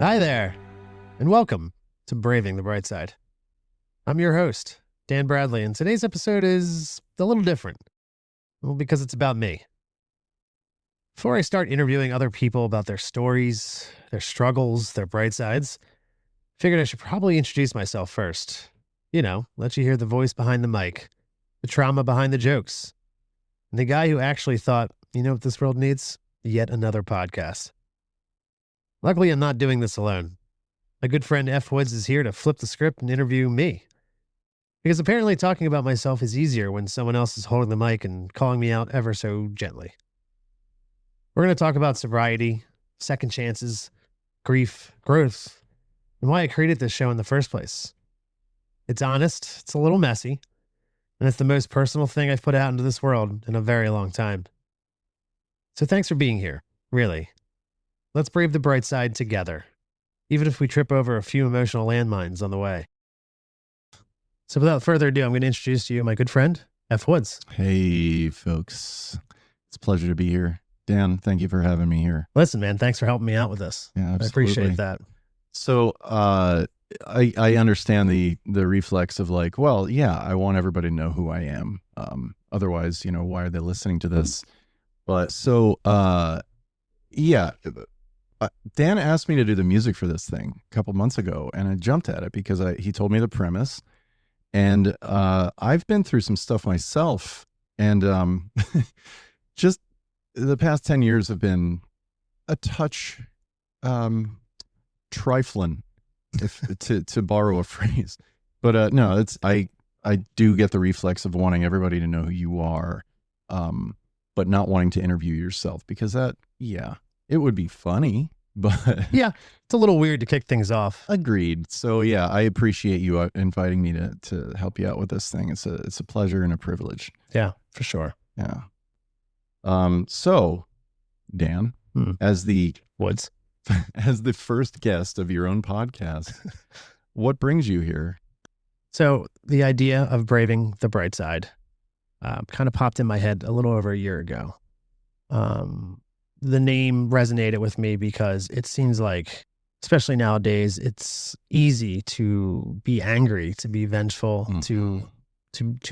Hi there, and welcome to Braving the Brightside. I'm your host, Dan Bradley, and today's episode is a little different. Well, because it's about me. Before I start interviewing other people about their stories, their struggles, their bright sides, I figured I should probably introduce myself first. Let you hear the voice behind the mic, the trauma behind the jokes, and the guy who actually thought, you know what this world needs? Yet another podcast. Luckily, I'm not doing this alone. My good friend F. Woods is here to flip the script and interview me. Because apparently talking about myself is easier when someone else is holding the mic and calling me out ever so gently. We're going to talk about sobriety, second chances, grief, growth, and why I created this show in the first place. It's honest, it's a little messy, and it's the most personal thing I've put out into this world in a very long time. So thanks for being here, really. Let's brave the bright side together, even if we trip over a few emotional landmines on the way. So without further ado, I'm going to introduce to you my good friend, F. Woods. Hey, folks. It's a pleasure to be here. Dan, thank you for having me here. Listen, man, thanks for helping me out with this. Yeah, absolutely. I appreciate that. So I understand the reflex of like, well, yeah, I want everybody to know who I am. Otherwise, why are they listening to this? But so, yeah. Dan asked me to do the music for this thing a couple months ago, and I jumped at it because he told me the premise, and I've been through some stuff myself, and just the past 10 years have been a touch trifling, to borrow a phrase. But no, it's I do get the reflex of wanting everybody to know who you are, but not wanting to interview yourself because it would be funny, but yeah, it's a little weird to kick things off. Agreed. So yeah, I appreciate you inviting me to help you out with this thing. It's a pleasure and a privilege. Yeah, for sure. Yeah. So Dan, as the Woods, as the first guest of your own podcast, what brings you here? So the idea of braving the bright side kind of popped in my head a little over a year ago. The name resonated with me because it seems like, especially nowadays, it's easy to be angry, to be vengeful, to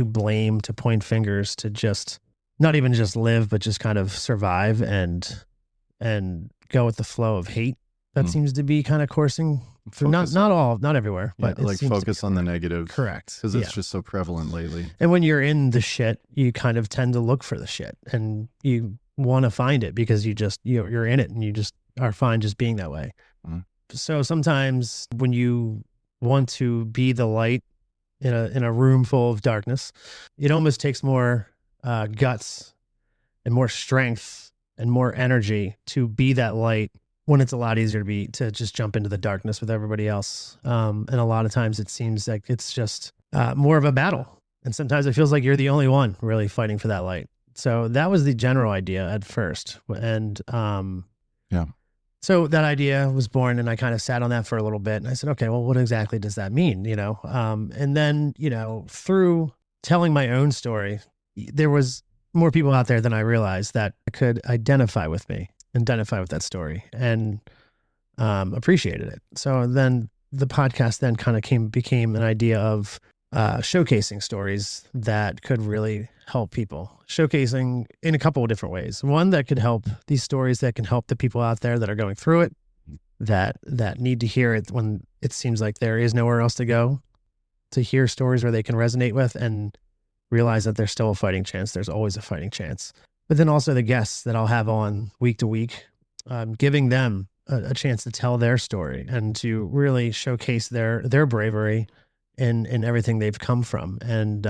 blame, to point fingers, to just not even just live, but just kind of survive and go with the flow of hate that seems to be kind of coursing through. Not everywhere, but like focus on the negative. Correct. Because it's just so prevalent lately. And when you're in the shit, you kind of tend to look for the shit, and you want to find it because you're in it and you just are fine just being that way. So sometimes when you want to be the light in a room full of darkness, it almost takes more guts and more strength and more energy to be that light when it's a lot easier to just jump into the darkness with everybody else. And a lot of times it seems like it's just more of a battle. And sometimes it feels like you're the only one really fighting for that light. So that was the general idea at first. And so that idea was born, and I kind of sat on that for a little bit. And I said, okay, well, what exactly does that mean? And then, through telling my own story, there was more people out there than I realized that could identify with that story and appreciated it. So then the podcast then kind of became an idea of showcasing stories that could really help people, showcasing in a couple of different ways. One that could help, these stories that can help the people out there that are going through it, that need to hear it when it seems like there is nowhere else to go, to hear stories where they can resonate with and realize that there's still a fighting chance. There's always a fighting chance. But then also the guests that I'll have on week to week, giving them a chance to tell their story and to really showcase their bravery in everything they've come from. And,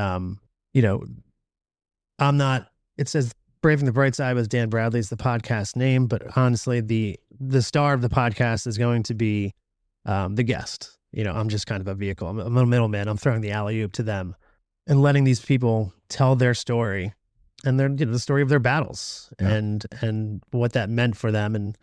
it says Braving the Brightside with Dan Bradley is the podcast name, but honestly, the star of the podcast is going to be the guest. I'm just kind of a vehicle. I'm a middleman. I'm throwing the alley-oop to them and letting these people tell their story and the story of their battles and what that meant for them and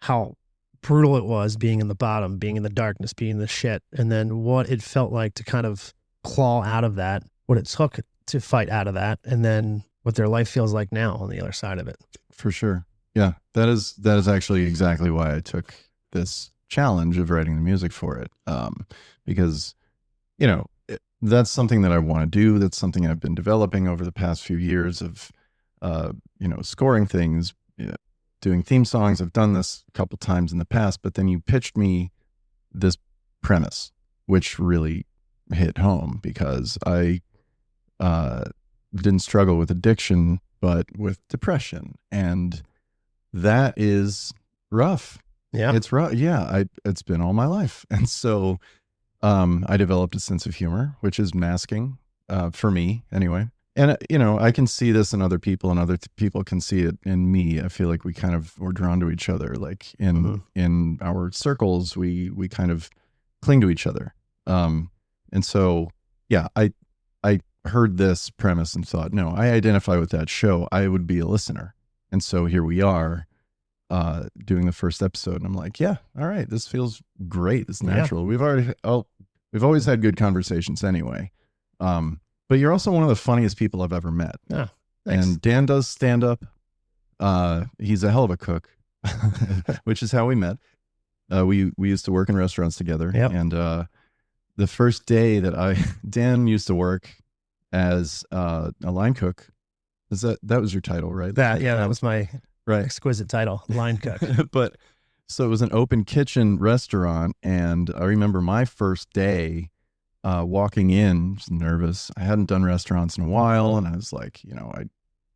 how brutal it was being in the bottom, being in the darkness, being in the shit, and then what it felt like to kind of claw out of that, what it took to fight out of that, and then what their life feels like now on the other side of it. For sure. Yeah, that is actually exactly why I took this challenge of writing the music for it, because that's something that I want to do. That's something I've been developing over the past few years of scoring things, doing theme songs. I've done this a couple times in the past, but then you pitched me this premise, which really hit home, because I didn't struggle with addiction, but with depression, and that is rough. Yeah. It's rough. Yeah. It's been all my life. And so, I developed a sense of humor, which is masking, for me anyway. And, I can see this in other people, and other people can see it in me. I feel like we kind of were drawn to each other, like in our circles, we kind of cling to each other. And so, yeah, I heard this premise and thought, no, I identify with that show. I would be a listener. And so here we are, doing the first episode, and I'm like, yeah, all right, this feels great. It's natural. Yeah. We've always had good conversations anyway. But you're also one of the funniest people I've ever met. Oh, thanks. And Dan does stand up. He's a hell of a cook, which is how we met. We used to work in restaurants together. Yep. And the first day that Dan used to work as a line cook. That was your title, right? That was my right exquisite title, line cook. But so it was an open kitchen restaurant, and I remember my first day walking in, just nervous. I hadn't done restaurants in a while, and I was like, I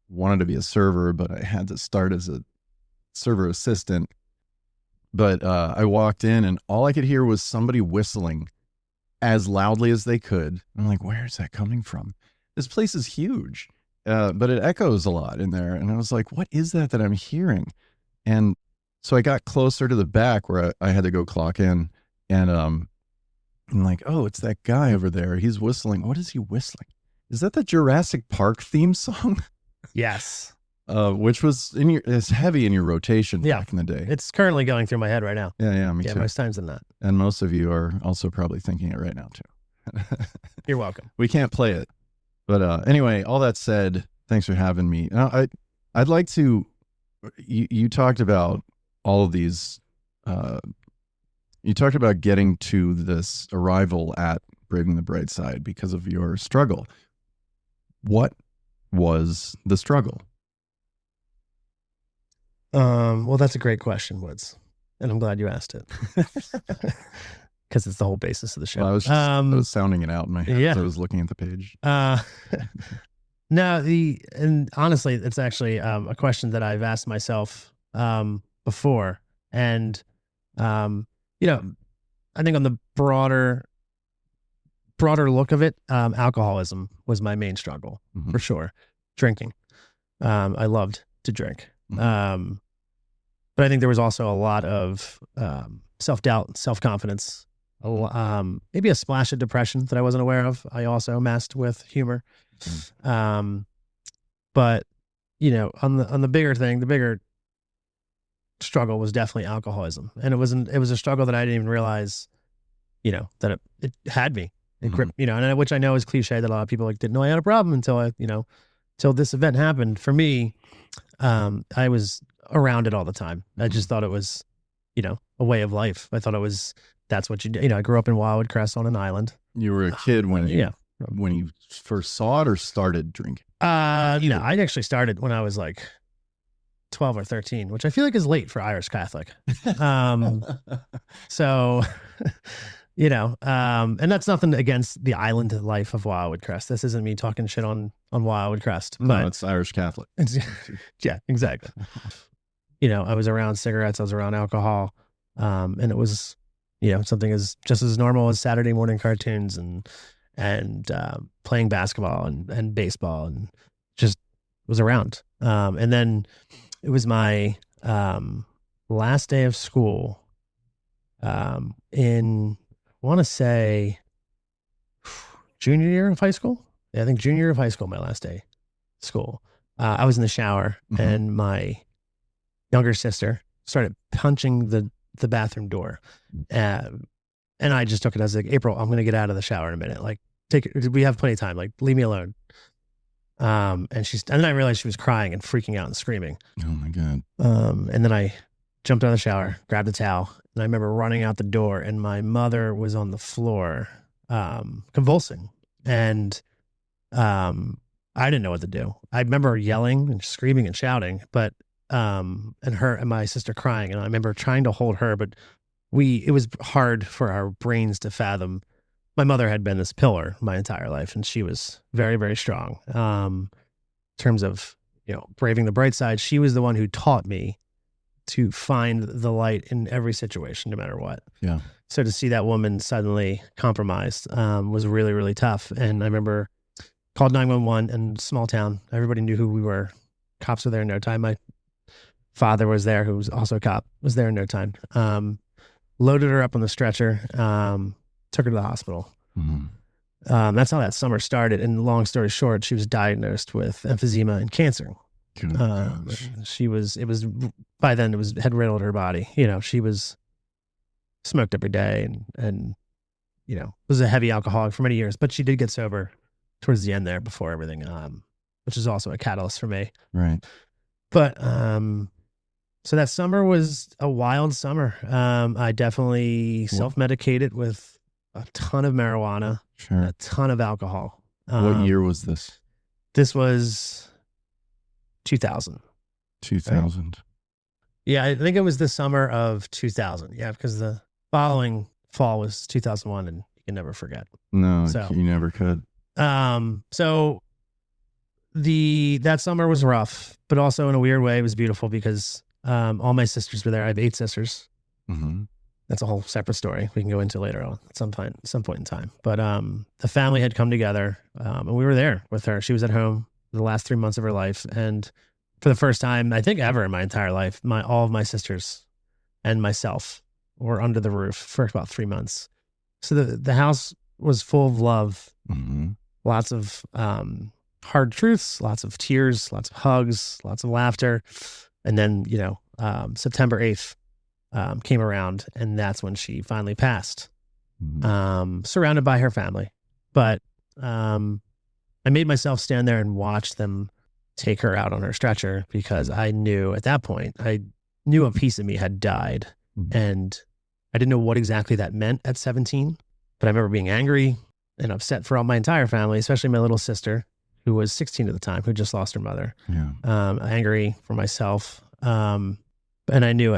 wanted to be a server, but I had to start as a server assistant. But I walked in, and all I could hear was somebody whistling as loudly as they could. I'm like, where is that coming from? This place is huge, but it echoes a lot in there. And I was like, what is that I'm hearing? And so I got closer to the back where I had to go clock in, and I'm like, oh, it's that guy over there. He's whistling. What is he whistling? Is that the Jurassic Park theme song? Yes. Which was it's heavy in your rotation back in the day. It's currently going through my head right now. Yeah, me too. Most times than not. And most of you are also probably thinking it right now too. You're welcome. We can't play it. But anyway, all that said, thanks for having me. Now, I'd like to, you talked about all of these, you talked about getting to this arrival at Braving the Brightside because of your struggle. What was the struggle? Well, that's a great question, Woods, and I'm glad you asked it, because it's the whole basis of the show. Well, I was sounding it out in my head as I was looking at the page. No, and honestly, it's actually a question that I've asked myself before, and I think on the broader look of it, alcoholism was my main struggle, for sure. Drinking, I loved to drink. But I think there was also a lot of self-doubt, self-confidence, maybe a splash of depression that I wasn't aware of. I also masked with humor. But on the bigger thing, the bigger struggle was definitely alcoholism. And it was a struggle that I didn't even realize, that it had me. It gripped, and which I know is cliche, that a lot of people didn't know I had a problem until till this event happened. For me, I was around it all the time. I just thought it was, a way of life. I thought that's what you do. I grew up in Wildwood Crest on an island. You were a kid when you first saw it, or started drinking? No, I actually started when I was 12 or 13, which I feel like is late for Irish Catholic. So, and that's nothing against the island life of Wildwood Crest. This isn't me talking shit on Wildwood Crest. No, it's Irish Catholic. Yeah, exactly. I was around cigarettes, I was around alcohol, and it was, something just as normal as Saturday morning cartoons and playing basketball and baseball, and just was around. And then it was my last day of school in, I want to say, junior year of high school. Yeah, I think junior year of high school, my last day of school. I was in the shower, and my younger sister started punching the bathroom door. And I just took it as April, I'm going to get out of the shower in a minute. We have plenty of time. Leave me alone. And then I realized she was crying and freaking out and screaming. Oh my God. And then I jumped out of the shower, grabbed a towel, and I remember running out the door, and my mother was on the floor, convulsing, and I didn't know what to do. I remember yelling and screaming and shouting, but and her and my sister crying, and I remember trying to hold her, but it was hard for our brains to fathom. My mother had been this pillar my entire life, and she was very, very strong. In terms of, braving the bright side, she was the one who taught me to find the light in every situation, no matter what. Yeah. So to see that woman suddenly compromised was really, really tough. And I remember called 911 in a small town. Everybody knew who we were. Cops were there in no time. My father was there, who was also a cop, was there in no time. Loaded her up on the stretcher, took her to the hospital. Mm-hmm. That's how that summer started. And long story short, she was diagnosed with emphysema and cancer. By then it had riddled her body. She was smoked every day and was a heavy alcoholic for many years, but she did get sober towards the end there before everything, which is also a catalyst for me. Right. But, so that summer was a wild summer. I definitely self-medicated with a ton of marijuana, a ton of alcohol. What year was this? This was 2000. 2000. Right? Yeah, I think it was the summer of 2000. Yeah, because the following fall was 2001, and you can never forget. No, you never could. So that summer was rough, but also in a weird way, it was beautiful because all my sisters were there. I have 8 sisters. Mm-hmm. That's a whole separate story we can go into later on at some point in time. But the family had come together, and we were there with her. She was at home the last 3 months of her life, and for the first time, I think ever in my entire life, all of my sisters and myself were under the roof for about 3 months. So the house was full of love, mm-hmm. lots of hard truths, lots of tears, lots of hugs, lots of laughter. And then, September 8th came around, and that's when she finally passed, mm-hmm. Surrounded by her family. But I made myself stand there and watch them take her out on her stretcher, because I knew at that point, a piece of me had died. Mm-hmm. And I didn't know what exactly that meant at 17, but I remember being angry and upset for all my entire family, especially my little sister, who was 16 at the time, who just lost her mother. Yeah. Angry for myself. And I knew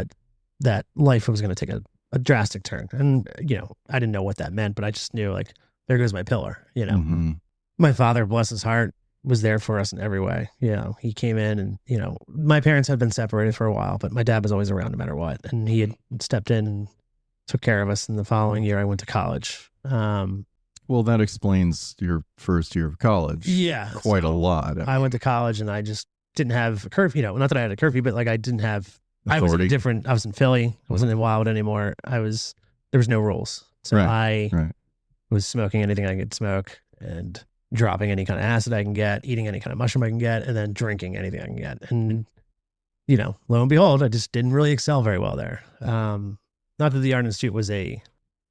that life was going to take a drastic turn. And, I didn't know what that meant, but I just knew, like, there goes my pillar, Mm-hmm. My father, bless his heart, was there for us in every way. He came in and, my parents had been separated for a while, but my dad was always around no matter what. And he had stepped in and took care of us. And the following year I went to college. Well, that explains your first year of college. Yeah. Quite a lot. I went to college and I just didn't have a curfew, not that I had a curfew, but like I didn't have, authority. I was in Philly. I wasn't in Wildwood anymore. There was no rules. So I was smoking anything I could smoke and dropping any kind of acid I can get, eating any kind of mushroom I can get, and then drinking anything I can get. And, lo and behold, I just didn't really excel very well there. Not that the Art Institute was a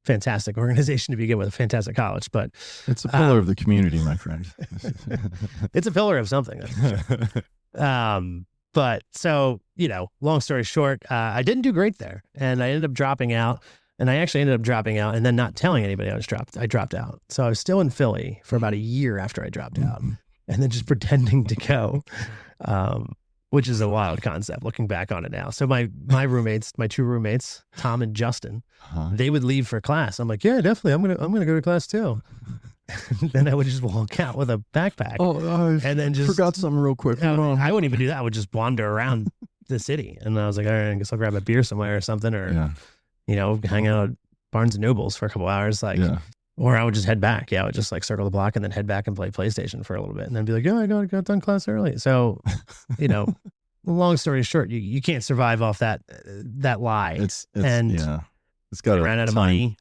fantastic organization to begin with, a fantastic college, but it's a pillar of the community, my friend. It's a pillar of something. That's for sure. But so, long story short, I didn't do great there, and I ended up dropping out. And I actually ended up dropping out and then not telling anybody I dropped out. So I was still in Philly for about a year after I dropped out, and then just pretending to go, which is a wild concept looking back on it now. So my roommates, my 2 roommates, Tom and Justin, they would leave for class. I'm like, yeah, definitely. I'm gonna go to class too. Then I would just walk out with a backpack. And then just forgot something real quick. I wouldn't even do that. I would just wander around the city. And I was like, all right, I guess I'll grab a beer somewhere or something, or hang out at Barnes and Nobles for a couple hours, or I would just head back. Yeah, I would just like circle the block and then head back and play PlayStation for a little bit, and then be like, yeah, I got done class early. So, long story short, you can't survive off that lie. It's got I ran out of money.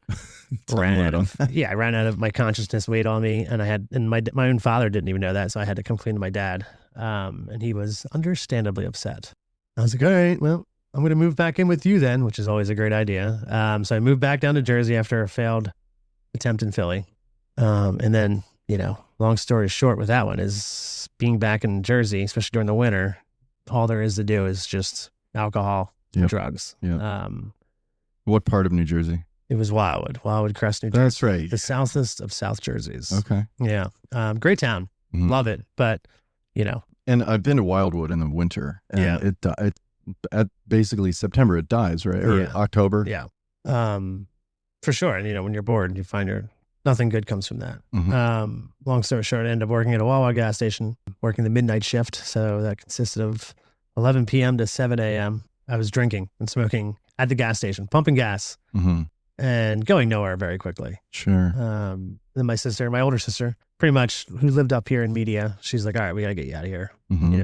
I ran out of my consciousness weighed on me, and my own father didn't even know that, so I had to complain to my dad, and he was understandably upset. I was like, all right, well, I'm going to move back in with you then, which is always a great idea. So I moved back down to Jersey after a failed attempt in Philly. And then, long story short with that one is being back in Jersey, especially during the winter, all there is to do is just alcohol, drugs. Yeah. What part of New Jersey? It was Wildwood Crest, New Jersey. That's right. The southest of South Jersey's. Okay. Yeah. Great town. Love it. But, And I've been to Wildwood in the winter. And it at basically September, it dies, right? Or October. Yeah. For sure. And, when you're bored, you find nothing good comes from that. Long story short, I ended up working at a Wawa gas station, working the midnight shift. So that consisted of 11 p.m. to 7 a.m. I was drinking and smoking at the gas station, pumping gas. And going nowhere very quickly. Sure. Then my older sister, pretty much who lived up here in media, she's like, all right, we got to get you out of here.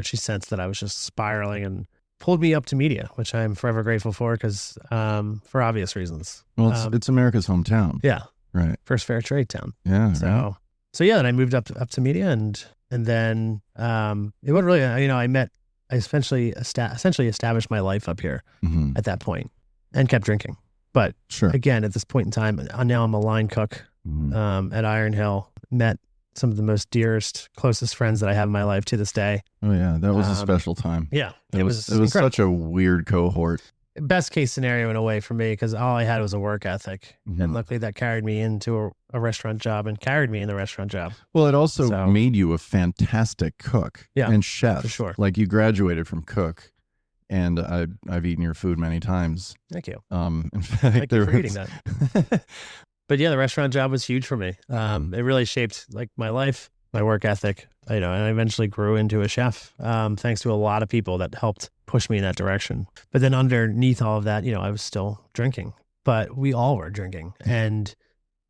She sensed that I was just spiraling and pulled me up to media, which I'm forever grateful for because for obvious reasons. Well, it's America's hometown. Yeah. Right. First fair trade town. Yeah. So then I moved up to media and then it wasn't really, I essentially established my life up here at that point and kept drinking. But again, at this point in time, now I'm a line cook at Iron Hill. Met some of the most dearest, closest friends that I have in my life to this day. Oh yeah, that was a special time. Yeah, it was such a weird cohort. Best case scenario in a way for me because all I had was a work ethic, and luckily that carried me into a restaurant job and carried me in the restaurant job. Well, it also made you a fantastic cook and chef. For sure, like you graduated from cook. And I've eaten your food many times. Thank you. In fact, thank you for eating that. But yeah, the restaurant job was huge for me. It really shaped like my life, my work ethic. And I eventually grew into a chef, thanks to a lot of people that helped push me in that direction. But then underneath all of that, I was still drinking. But we all were drinking, and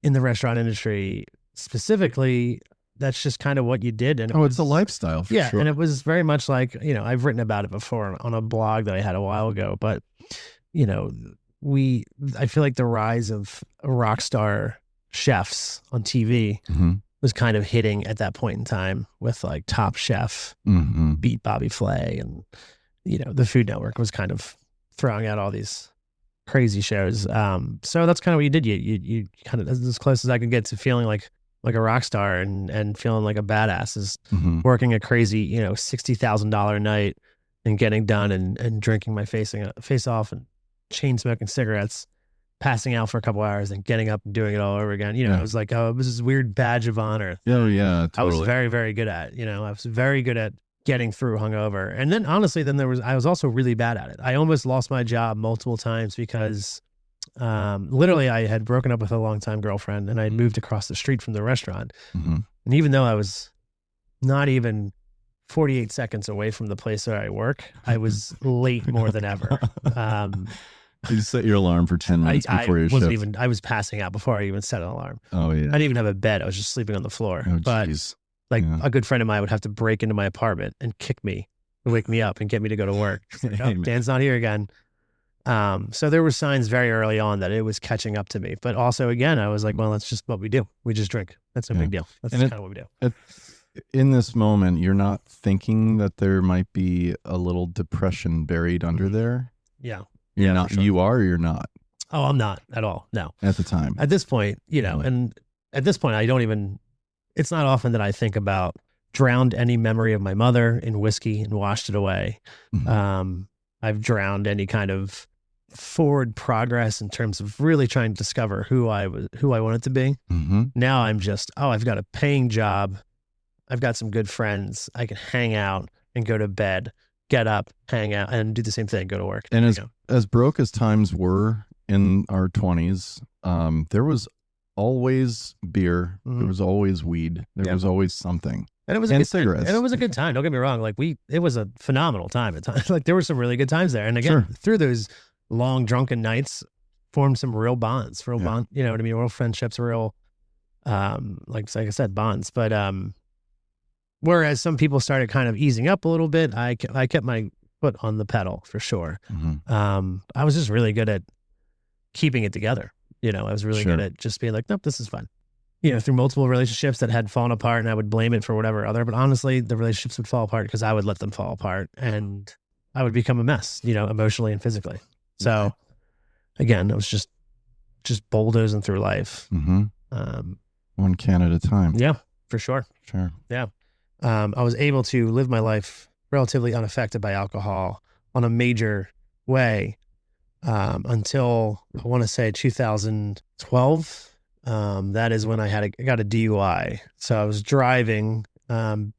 in the restaurant industry specifically, that's just kind of what you did. And it's a lifestyle for sure. And it was very much like, I've written about it before on a blog that I had a while ago, but, I feel like the rise of rock star chefs on TV was kind of hitting at that point in time with like Top Chef, Beat Bobby Flay, and, the Food Network was kind of throwing out all these crazy shows. So that's kind of what you did. You kind of, as close as I could get to feeling like a rock star and feeling like a badass is working a crazy, $60,000 night and getting done and drinking my face off and chain smoking cigarettes, passing out for a couple hours and getting up and doing it all over again. It was like, it was this weird badge of honor. Oh yeah, totally. I was very, very good at, I was very good at getting through hungover. And then honestly, I was also really bad at it. I almost lost my job multiple times because literally I had broken up with a longtime girlfriend and I had moved across the street from the restaurant. And even though I was not even 48 seconds away from the place where I work, I was late more than ever. You set your alarm for 10 minutes before your shift. I was passing out before I even set an alarm. Oh yeah. I didn't even have a bed. I was just sleeping on the floor. Oh, but a good friend of mine would have to break into my apartment and kick me, wake me up and get me to go to work. Like, oh, Dan's not here again. So there were signs very early on that it was catching up to me. But also, again, I was like, well, that's just what we do. We just drink. That's no big deal. That's kind of what we do. In this moment, you're not thinking that there might be a little depression buried under there? Yeah. You're not. Sure. You are or you're not? Oh, I'm not at all. No. At the time. At this point, and at this point, it's not often that I think about drowned any memory of my mother in whiskey and washed it away. I've drowned any kind of forward progress in terms of really trying to discover who I wanted to be. Now I'm just, I've got a paying job. I've got some good friends. I can hang out and go to bed, get up, hang out, and do the same thing, go to work. And as broke as times were in our 20s, there was always beer. There was always weed. There was always something. And it was cigarettes. And it was a good time. Don't get me wrong. Like it was a phenomenal time at times. Like there were some really good times there. And again, through those long drunken nights, formed some real bonds, bond. You know what I mean? Real friendships, real, like I said, bonds. But whereas some people started kind of easing up a little bit, I kept my foot on the pedal for sure. I was just really good at keeping it together. I was really good at just being like, nope, this is fun. Through multiple relationships that had fallen apart, and I would blame it for whatever other, but honestly, the relationships would fall apart because I would let them fall apart and I would become a mess, emotionally and physically. So again, I was just bulldozing through life. One can at a time. Yeah, for sure. Sure. Yeah. I was able to live my life relatively unaffected by alcohol on a major way until I want to say 2012. That is when I got a DUI. So I was driving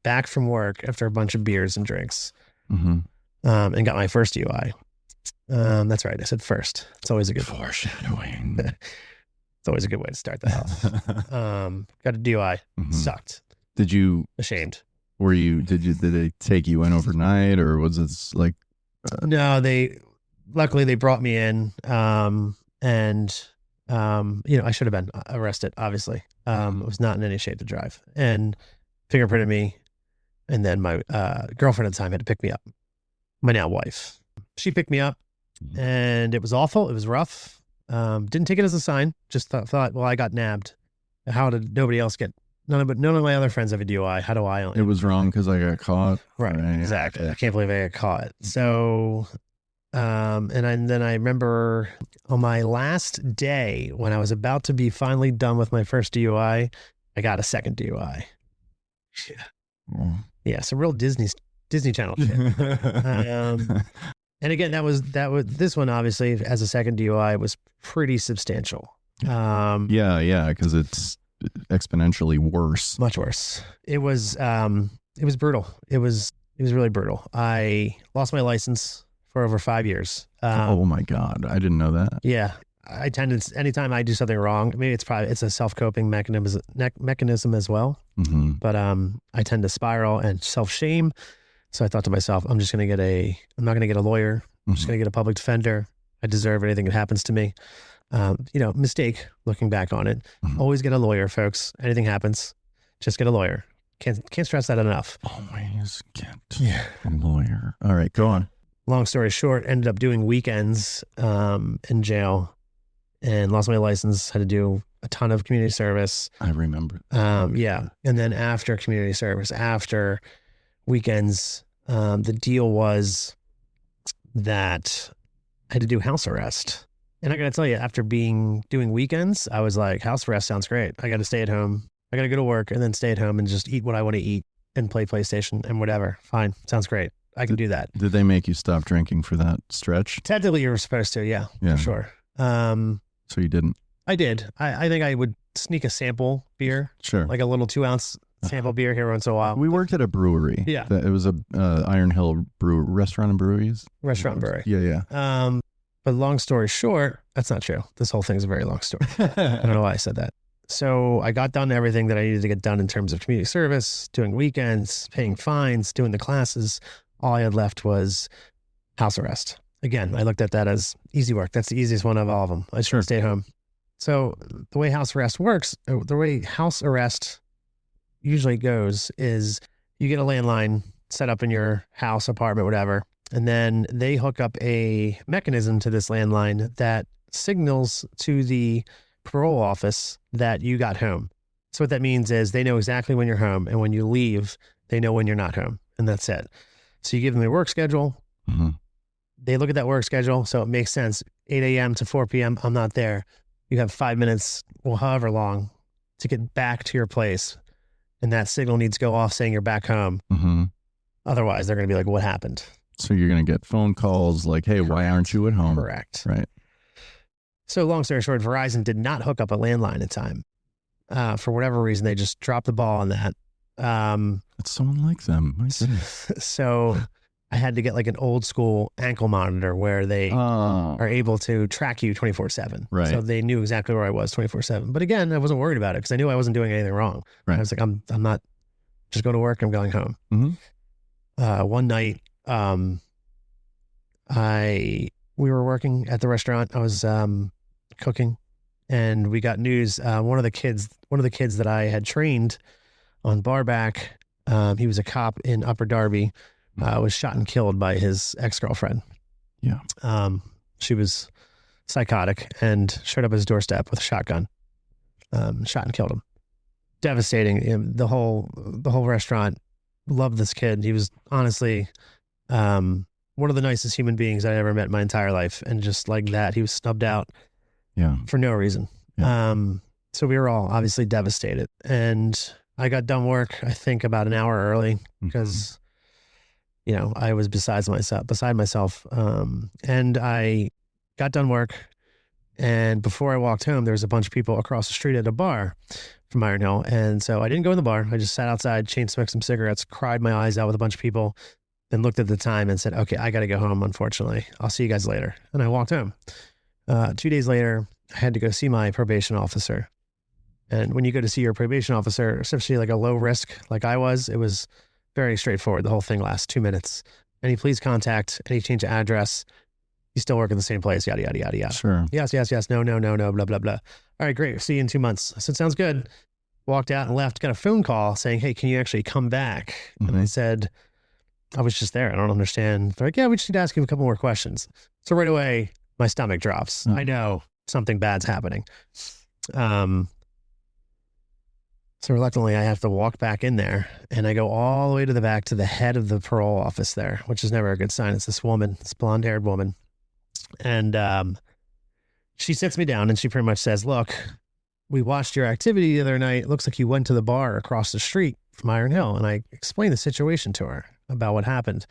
back from work after a bunch of beers and drinks, and got my first DUI. That's right. I said first. It's always a good foreshadowing. It's always a good way to start that off. Got a DUI. Sucked. Did you? Ashamed. Did they take you in overnight, or was it like? No, luckily they brought me in. And I should have been arrested, obviously. I was not in any shape to drive, and fingerprinted me. And then my girlfriend at the time had to pick me up. My now wife. She picked me up, and it was awful. It was rough. Didn't take it as a sign. Just thought, well, I got nabbed. How did nobody else get? None of my other friends have a DUI. How do I? It was wrong because I got caught. Right. Exactly. I can't believe I got caught. So, then I remember on my last day when I was about to be finally done with my first DUI, I got a second DUI. Yeah. Yeah. Some real Disney Channel shit. And again, this one, obviously, as a second DUI, was pretty substantial. Because it's exponentially worse. Much worse. It was brutal. It was really brutal. I lost my license for over 5 years. Oh my God. I didn't know that. Yeah. I tend to, anytime I do something wrong, maybe it's a self-coping mechanism as well. But I tend to spiral and self-shame. So I thought to myself, I'm not going to get a lawyer. I'm just going to get a public defender. I deserve anything that happens to me. Mistake looking back on it. Always get a lawyer, folks. Anything happens, just get a lawyer. Can't stress that enough. Always get a lawyer. All right, go on. Long story short, ended up doing weekends in jail and lost my license. Had to do a ton of community service. I remember. Yeah. And then after community service, after weekends, the deal was that I had to do house arrest. And I got to tell you, after doing weekends, I was like, house arrest sounds great. I got to stay at home. I got to go to work and then stay at home and just eat what I want to eat and play PlayStation and whatever. Fine. Sounds great. I can do that. Did they make you stop drinking for that stretch? Technically, you were supposed to. Yeah. For sure. So you didn't? I did. I think I would sneak a sample beer. Sure. Like a little 2-ounce sample beer here once in a while. We worked at a brewery. Yeah. It was a Iron Hill restaurant and breweries. Restaurant and brewery. Yeah. But long story short, that's not true. This whole thing's a very long story. I don't know why I said that. So I got done everything that I needed to get done in terms of community service, doing weekends, paying fines, doing the classes. All I had left was house arrest. Again, I looked at that as easy work. That's the easiest one of all of them. I just stay at home. So the way house arrest works, the way house arrest usually goes is you get a landline set up in your house, apartment, whatever. And then they hook up a mechanism to this landline that signals to the parole office that you got home. So what that means is they know exactly when you're home, and when you leave, they know when you're not home, and that's it. So you give them your work schedule. They look at that work schedule, so it makes sense. 8 a.m. to 4 p.m., I'm not there. You have 5 minutes, well, however long, to get back to your place, and that signal needs to go off saying you're back home. Otherwise, they're going to be like, what happened? So you're going to get phone calls like, hey, Correct. Why aren't you at home? Correct. Right. So long story short, Verizon did not hook up a landline in time. For whatever reason, they just dropped the ball on that. It's so unlike them. My goodness. So I had to get like an old school ankle monitor where they are able to track you 24/7. Right. So they knew exactly where I was 24/7. But again, I wasn't worried about it because I knew I wasn't doing anything wrong. Right. I was like, I'm not, just go to work. I'm going home. One night, we were working at the restaurant. I was cooking, and we got news. One of the kids that I had trained on barback, he was a cop in Upper Darby, was shot and killed by his ex-girlfriend. Yeah. She was psychotic and showed up at his doorstep with a shotgun, shot and killed him. Devastating. The whole restaurant loved this kid. He was honestly one of the nicest human beings I ever met in my entire life. And just like that, he was snubbed out for no reason. Yeah. So we were all obviously devastated. And I got done work, I think, about an hour early because, I was beside myself. And I got done work. And before I walked home, there was a bunch of people across the street at a bar from Iron Hill. And so I didn't go in the bar. I just sat outside, chain smoked some cigarettes, cried my eyes out with a bunch of people, then looked at the time and said, okay, I got to go home, unfortunately. I'll see you guys later. And I walked home. 2 days later, I had to go see my probation officer. And when you go to see your probation officer, especially like a low risk like I was, it was very straightforward. The whole thing lasts 2 minutes. Any please contact, any change of address, you still work in the same place, yada, yada, yada, yada. Sure. Yes, no, blah, blah, blah. All right, great. See you in 2 months. I said, sounds good. Walked out and left, got a phone call saying, hey, can you actually come back? And I said, I was just there. I don't understand. They're like, yeah, we just need to ask you a couple more questions. So right away, my stomach drops. I know something bad's happening. So reluctantly, I have to walk back in there, and I go all the way to the back to the head of the parole office there, which is never a good sign. It's this woman, this blonde-haired woman. And she sits me down, and she pretty much says, look, we watched your activity the other night. It looks like you went to the bar across the street from Iron Hill. And I explained the situation to her about what happened.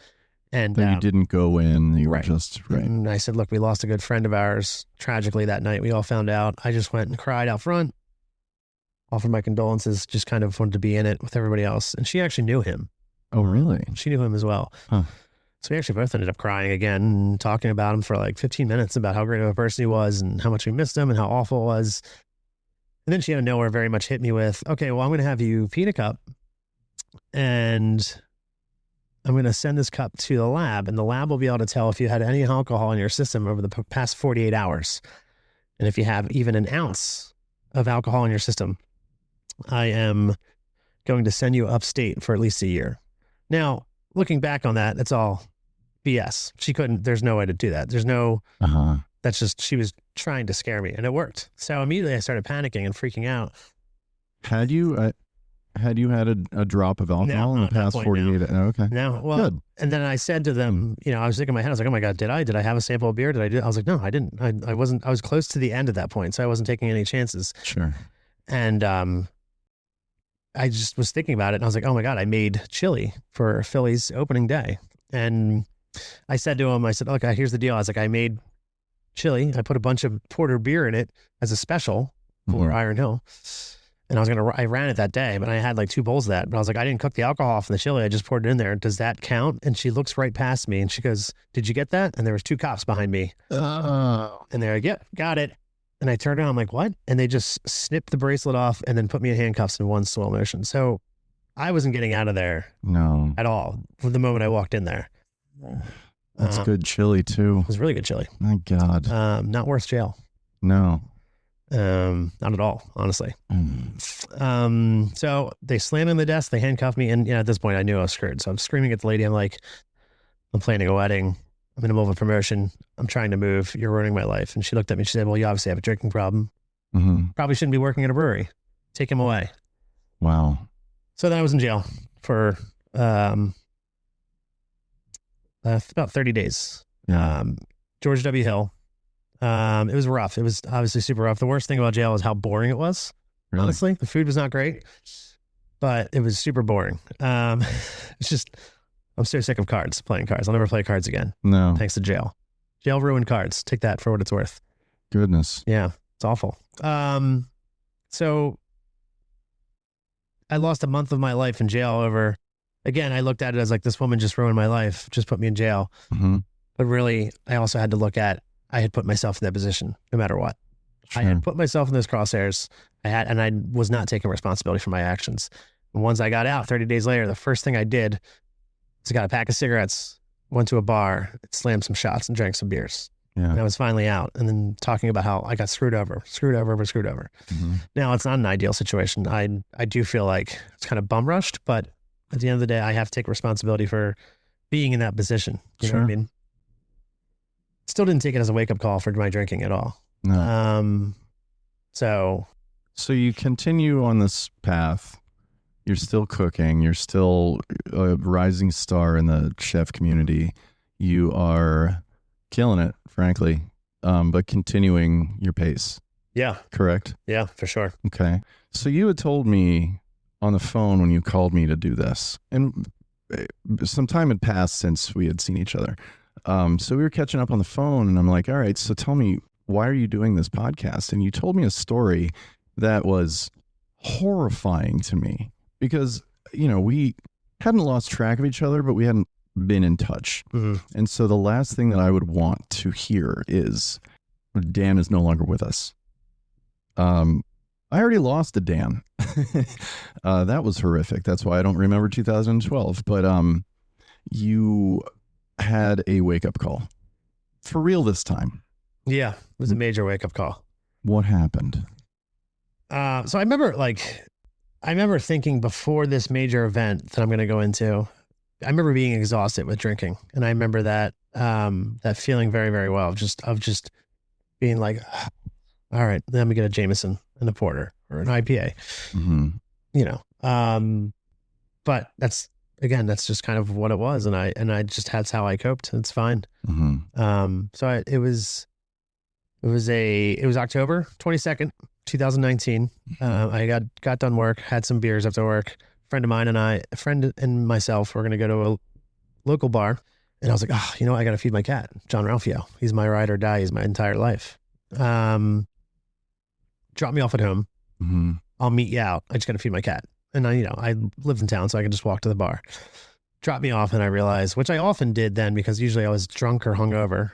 And that you didn't go in. You right. were just, right. And I said, look, we lost a good friend of ours tragically that night. We all found out. I just went and cried out front, offered my condolences, just kind of wanted to be in it with everybody else. And she actually knew him. Oh, really? She knew him as well. Huh. So we actually both ended up crying again and talking about him for like 15 minutes about how great of a person he was and how much we missed him and how awful it was. And then she out of nowhere very much hit me with, okay, well, I'm going to have you pee in a cup and I'm going to send this cup to the lab, and the lab will be able to tell if you had any alcohol in your system over the past 48 hours. And if you have even an ounce of alcohol in your system, I am going to send you upstate for at least a year. Now, looking back on that, it's all BS. There's no way to do that. There's no, that's just, she was trying to scare me, and it worked. So immediately I started panicking and freaking out. Had you had a drop of alcohol in the past 48? Okay. No. Well, good. And then I said to them, I was thinking in my head, I was like, oh my God, did I have a sample of beer? Did I do? I was like, no, I didn't. I wasn't, I was close to the end at that point. So I wasn't taking any chances. Sure. And, I just was thinking about it, and I was like, oh my God, I made chili for Philly's opening day. And I said to him, I said, look, here's the deal. I was like, I made chili. I put a bunch of porter beer in it as a special for Iron Hill. And I ran it that day, but I had like 2 bowls of that. But I was like, I didn't cook the alcohol from the chili. I just poured it in there. Does that count? And she looks right past me and she goes, did you get that? And there was 2 cops behind me. Oh. And they're like, yep, got it. And I turned around, I'm like, what? And they just snipped the bracelet off and then put me in handcuffs in one slow motion. So I wasn't getting out of there at all from the moment I walked in there. That's good chili too. It was really good chili. My God. Not worth jail. No. Not at all, honestly. So they slammed on the desk, they handcuffed me, and at this point I knew I was screwed. So I'm screaming at the lady. I'm like, I'm planning a wedding. I'm in the middle of a promotion. I'm trying to move. You're ruining my life. And she looked at me. She said, well, you obviously have a drinking problem. Probably shouldn't be working at a brewery. Take him away. Wow. So then I was in jail for about 30 days. Yeah. George W. Hill. It was rough. It was obviously super rough. The worst thing about jail is how boring it was. Really? Honestly, the food was not great, but it was super boring. It's just, I'm so sick of playing cards. I'll never play cards again. No. Thanks to jail. Jail ruined cards. Take that for what it's worth. Goodness. Yeah, it's awful. So I lost a month of my life in jail over, again, I looked at it as like, this woman just ruined my life, just put me in jail. But really, I also had to look at, I had put myself in that position no matter what. Sure. I had put myself in those crosshairs. And I was not taking responsibility for my actions. And once I got out 30 days later, the first thing I did was I got a pack of cigarettes, went to a bar, slammed some shots and drank some beers. Yeah. And I was finally out, and then talking about how I got screwed over. Now, it's not an ideal situation. I do feel like it's kind of bum rushed, but at the end of the day, I have to take responsibility for being in that position. You know what I mean? Still didn't take it as a wake-up call for my drinking at all. No. So you continue on this path. You're still cooking. You're still a rising star in the chef community. You are killing it, frankly, but continuing your pace. Yeah. Correct? Yeah, for sure. Okay. So you had told me on the phone when you called me to do this, and some time had passed since we had seen each other. So we were catching up on the phone, and I'm like, all right, so tell me, why are you doing this podcast? And you told me a story that was horrifying to me because, we hadn't lost track of each other, but we hadn't been in touch. And so the last thing that I would want to hear is Dan is no longer with us. I already lost a Dan. That was horrific. That's why I don't remember 2012. But you had a wake-up call. For real this time. Yeah, it was a major wake-up call. What happened? So I remember thinking before this major event that I'm going to go into, I remember being exhausted with drinking. And I remember that feeling very, very well of just being like, all right, then I'm going to get a Jameson and a porter or an IPA, but that's just kind of what it was. And I just, that's how I coped. It's fine. So it was October 22nd, 2019. I got done work, had some beers after work. A friend and myself were going to go to a local bar. And I was like, I got to feed my cat, John Ralphio. He's my ride or die. He's my entire life. Drop me off at home. I'll meet you out. I just got to feed my cat. And I lived in town, so I could just walk to the bar. Drop me off, and I realized, which I often did then because usually I was drunk or hungover.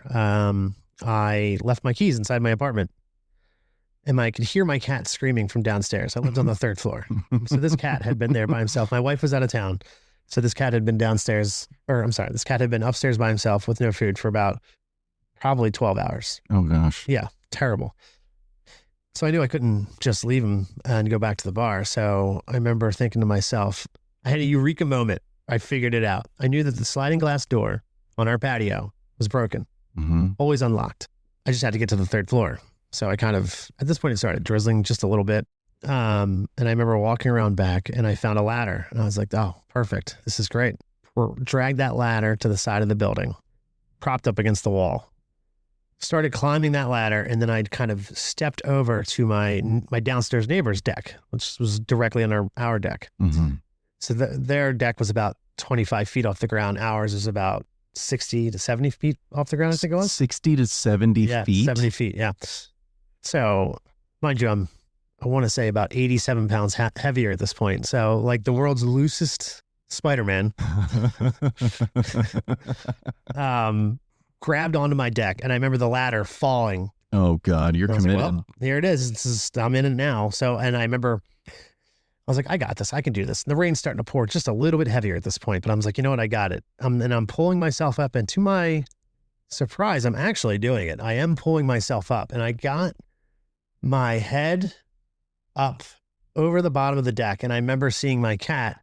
I left my keys inside my apartment, and I could hear my cat screaming from downstairs. I lived on the third floor. So this cat had been there by himself. My wife was out of town. So this cat had been this cat had been upstairs by himself with no food for about probably 12 hours. Oh gosh. Yeah. Terrible. So I knew I couldn't just leave him and go back to the bar. So I remember thinking to myself, I had a eureka moment. I figured it out. I knew that the sliding glass door on our patio was broken, always unlocked. I just had to get to the third floor. So I kind of, at this point, it started drizzling just a little bit. And I remember walking around back and I found a ladder and I was like, oh, perfect. This is great. Dragged that ladder to the side of the building, propped up against the wall. Started climbing that ladder, and then I'd kind of stepped over to my downstairs neighbor's deck, which was directly under our deck. So their deck was about 25 feet off the ground. Ours is about 60 to 70 feet off the ground, I think it was. 60 to 70 feet? 70 feet, yeah. So, mind you, I want to say about 87 pounds heavier at this point. So, like the world's loosest Spider-Man. Grabbed onto my deck, and I remember the ladder falling. Oh God, you're committed. Like, well, here it is. I'm in it now. So, and I remember I was like, I got this. I can do this. And the rain's starting to pour just a little bit heavier at this point, but I was like, you know what? I got it. And I'm pulling myself up, and to my surprise, I'm actually doing it. I am pulling myself up, and I got my head up over the bottom of the deck. And I remember seeing my cat,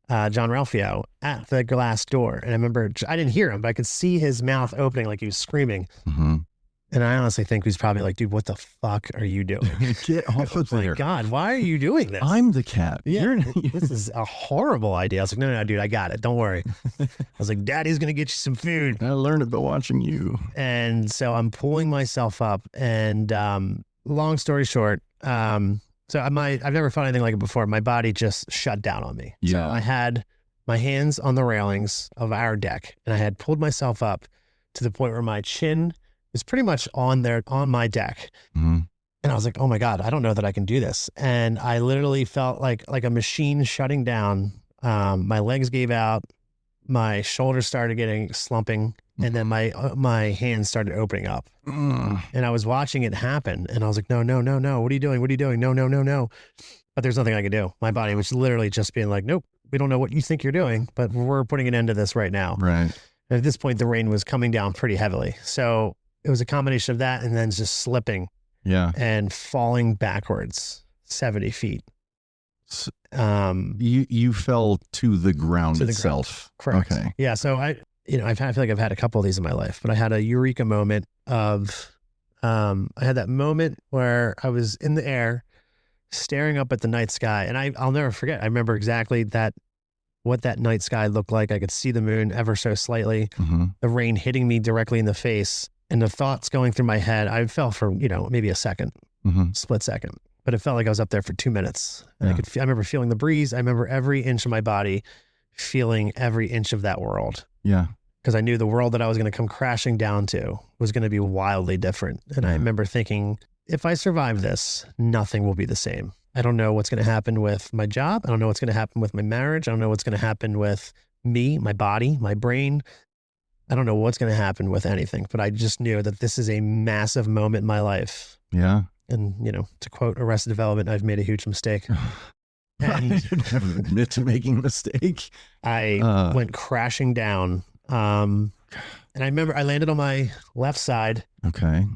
John Ralphio, at the glass door. And I remember, I didn't hear him, but I could see his mouth opening like he was screaming. And I honestly think he's probably like, dude, what the fuck are you doing? Get off of there. My God, why are you doing this? I'm the cat. Yeah, this is a horrible idea. I was like, no, dude, I got it. Don't worry. I was like, Daddy's going to get you some food. I learned it by watching you. And so I'm pulling myself up, and long story short, so I've never felt anything like it before. My body just shut down on me. Yeah. So I had my hands on the railings of our deck, and I had pulled myself up to the point where my chin was pretty much on my deck. And I was like, oh my God, I don't know that I can do this. And I literally felt like a machine shutting down. My legs gave out, my shoulders started slumping, and then my hands started opening up. And I was watching it happen, and I was like, no. What are you doing? No. But there's nothing I could do. My body was literally just being like, nope, we don't know what you think you're doing, but we're putting an end to this right now. Right. And at this point, the rain was coming down pretty heavily. So it was a combination of that and then just slipping. Yeah. And falling backwards 70 feet. You fell to the ground itself. Correct. Okay. Yeah. So I feel like I've had a couple of these in my life, but I had a eureka moment of, I had that moment where I was in the air staring up at the night sky. And I'll never forget. I remember exactly what that night sky looked like. I could see the moon ever so slightly, the rain hitting me directly in the face, and the thoughts going through my head. I fell for, maybe a second, split second, but it felt like I was up there for 2 minutes. And I remember feeling the breeze. I remember every inch of my body feeling every inch of that world. Yeah. because I knew the world that I was going to come crashing down to was going to be wildly different. And I remember thinking, if I survive this, nothing will be the same. I don't know what's going to happen with my job. I don't know what's going to happen with my marriage. I don't know what's going to happen with me, my body, my brain. I don't know what's going to happen with anything, but I just knew that this is a massive moment in my life. Yeah. And, you know, to quote Arrested Development, I've made a huge mistake. And I should never admit to making a mistake. I went crashing down. And I remember I landed on my left side. Okay. I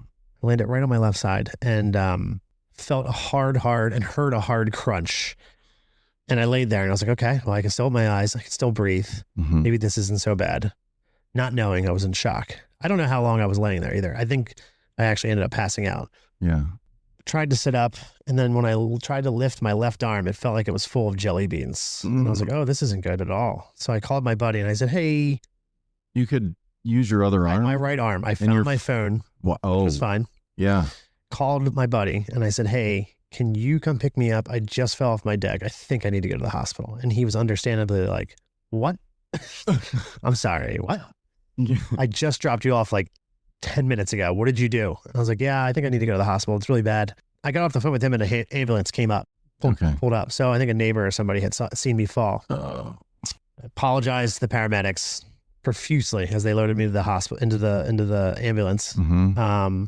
landed right on my left side and felt a hard and heard a hard crunch. And I laid there and I was like, okay, well, I can still open my eyes. I can still breathe. Mm-hmm. Maybe this isn't so bad. Not knowing I was in shock. I don't know how long I was laying there either. I think I actually ended up passing out. Yeah. Tried to sit up. And then when I tried to lift my left arm, it felt like it was full of jelly beans. And I was like, oh, this isn't good at all. So I called my buddy and I said, hey. You could use your other arm? My right arm. I found my phone. Oh. It was fine. Yeah. Called my buddy and I said, hey, can you come pick me up? I just fell off my deck. I think I need to go to the hospital. And he was understandably like, what? I'm sorry, what? I just dropped you off like 10 minutes ago. What did you do? And I was like, yeah, I think I need to go to the hospital. It's really bad. I got off the phone with him and an ambulance came up, pulled up. So I think a neighbor or somebody had seen me fall. Oh. I apologized to the paramedics profusely as they loaded me to the hospital, into the ambulance. Mm-hmm. I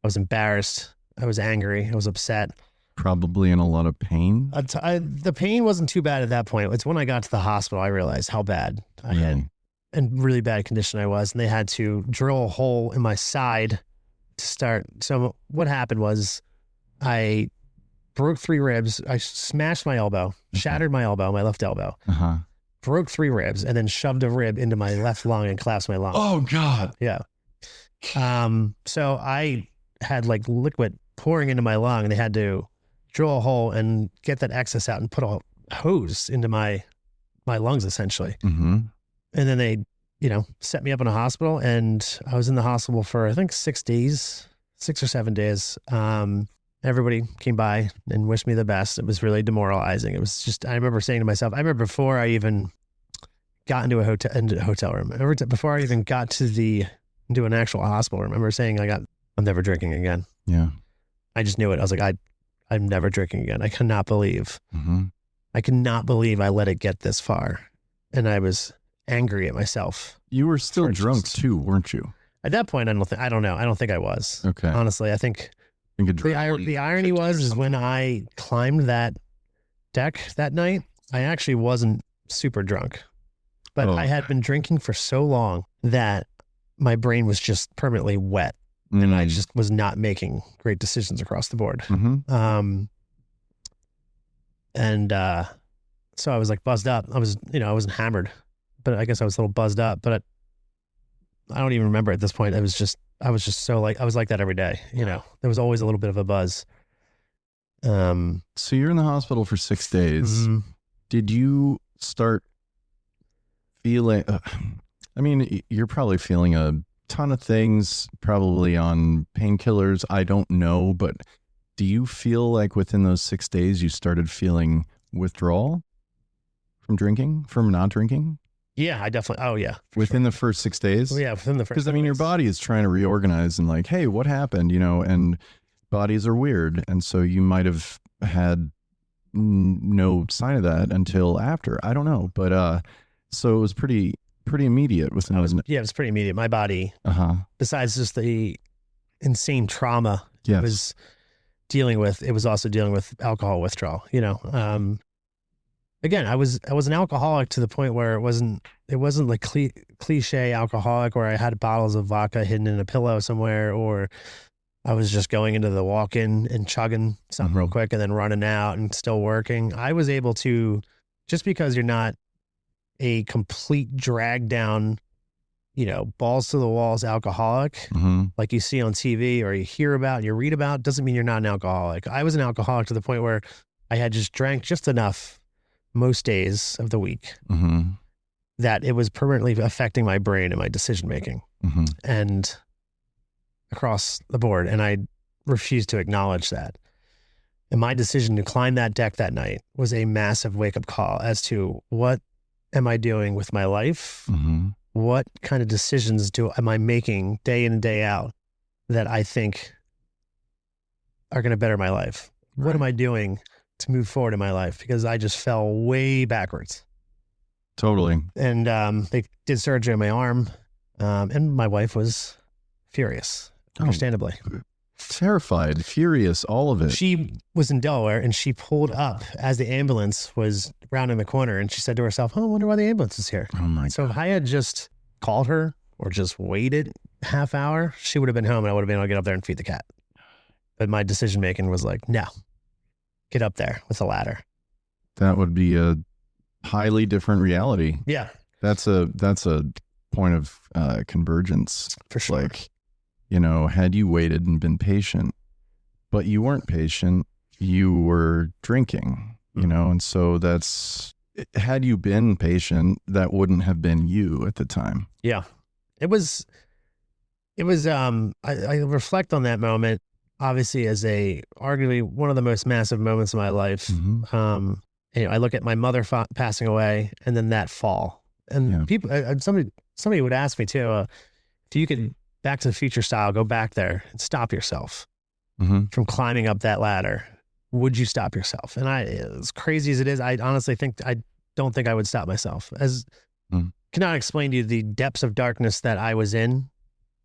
was embarrassed. I was angry. I was upset. Probably in a lot of pain. The pain wasn't too bad at that point. It's when I got to the hospital, I realized how bad I had and really bad condition I was. And they had to drill a hole in my side to start. So what happened was I broke 3 ribs. I smashed my elbow, shattered my elbow, my left elbow, broke 3 ribs, and then shoved a rib into my left lung and collapsed my lung. Oh, God. Yeah. So I had like liquid pouring into my lung and they had to drill a hole and get that excess out and put a hose into my lungs essentially. Mm-hmm. And then they, set me up in a hospital and I was in the hospital for, I think 6 or 7 days. Everybody came by and wished me the best. It was really demoralizing. It was just, I remember saying to myself, before I even got into a hotel room, before I even got into an actual hospital room, I remember saying I'm never drinking again. Yeah. I just knew it. I was like, I'm never drinking again. I cannot believe. Mm-hmm. I cannot believe I let it get this far. And I was angry at myself. You were still drunk too, weren't you? At that point, I don't know. I don't think I was. Okay. Honestly, I think the irony was when I climbed that deck that night, I actually wasn't super drunk. But I had been drinking for so long that my brain was just permanently wet. And I just was not making great decisions across the board. Mm-hmm. So I was like buzzed up. I wasn't hammered, but I guess I was a little buzzed up, but I don't even remember at this point. I was just so like, I was like that every day, there was always a little bit of a buzz. So you're in the hospital for 6 days. Mm-hmm. Did you start feeling, you're probably feeling a ton of things, probably on painkillers. I don't know, but do you feel like within those 6 days you started feeling withdrawal from not drinking? Yeah, I definitely. Oh yeah. Within the first 6 days? Well, yeah, within the first. Because your body is trying to reorganize and like, hey, what happened? And bodies are weird. And so you might have had no sign of that until after. I don't know. But so it was pretty immediate within those. Yeah, it was pretty immediate. My body, besides just the insane trauma it was dealing with, it was also dealing with alcohol withdrawal. Again, I was an alcoholic to the point where it wasn't like cliche alcoholic where I had bottles of vodka hidden in a pillow somewhere, or I was just going into the walk-in and chugging something real quick and then running out and still working. I was able to, just because you're not a complete drag down, balls to the walls alcoholic, like you see on TV or you hear about and you read about, doesn't mean you're not an alcoholic. I was an alcoholic to the point where I had just drank just enough most days of the week that it was permanently affecting my brain and my decision-making and across the board. And I refused to acknowledge that. And my decision to climb that deck that night was a massive wake-up call as to what am I doing with my life? what kind of decisions am I making day in and day out that I think are going to better my life? What am I doing to move forward in my life? Because I just fell way backwards. Totally. And they did surgery on my arm, and my wife was furious, understandably. Terrified, furious, all of it. She was in Delaware, and she pulled up as the ambulance was rounding the corner, and she said to herself, I wonder why the ambulance is here. Oh my So God. if I had just called her or just waited half hour, she would have been home, and I would have been able to get up there and feed the cat. But my decision making was like, no, get up there with a ladder. That would be a highly different reality. Yeah, That's a point of convergence. for sure. Like, you know, had you waited and been patient, but you weren't patient, you were drinking, you know, and so had you been patient, that wouldn't have been you at the time. Yeah, it was, I reflect on that moment, obviously, as arguably one of the most massive moments of my life. Mhm. I look at my mother passing away, and then that fall, and people, somebody would ask me too, if you could Back to the Future style, go back there and stop yourself from climbing up that ladder, would you stop yourself? And as crazy as it is, I honestly don't think I would stop myself. Cannot explain to you the depths of darkness that I was in,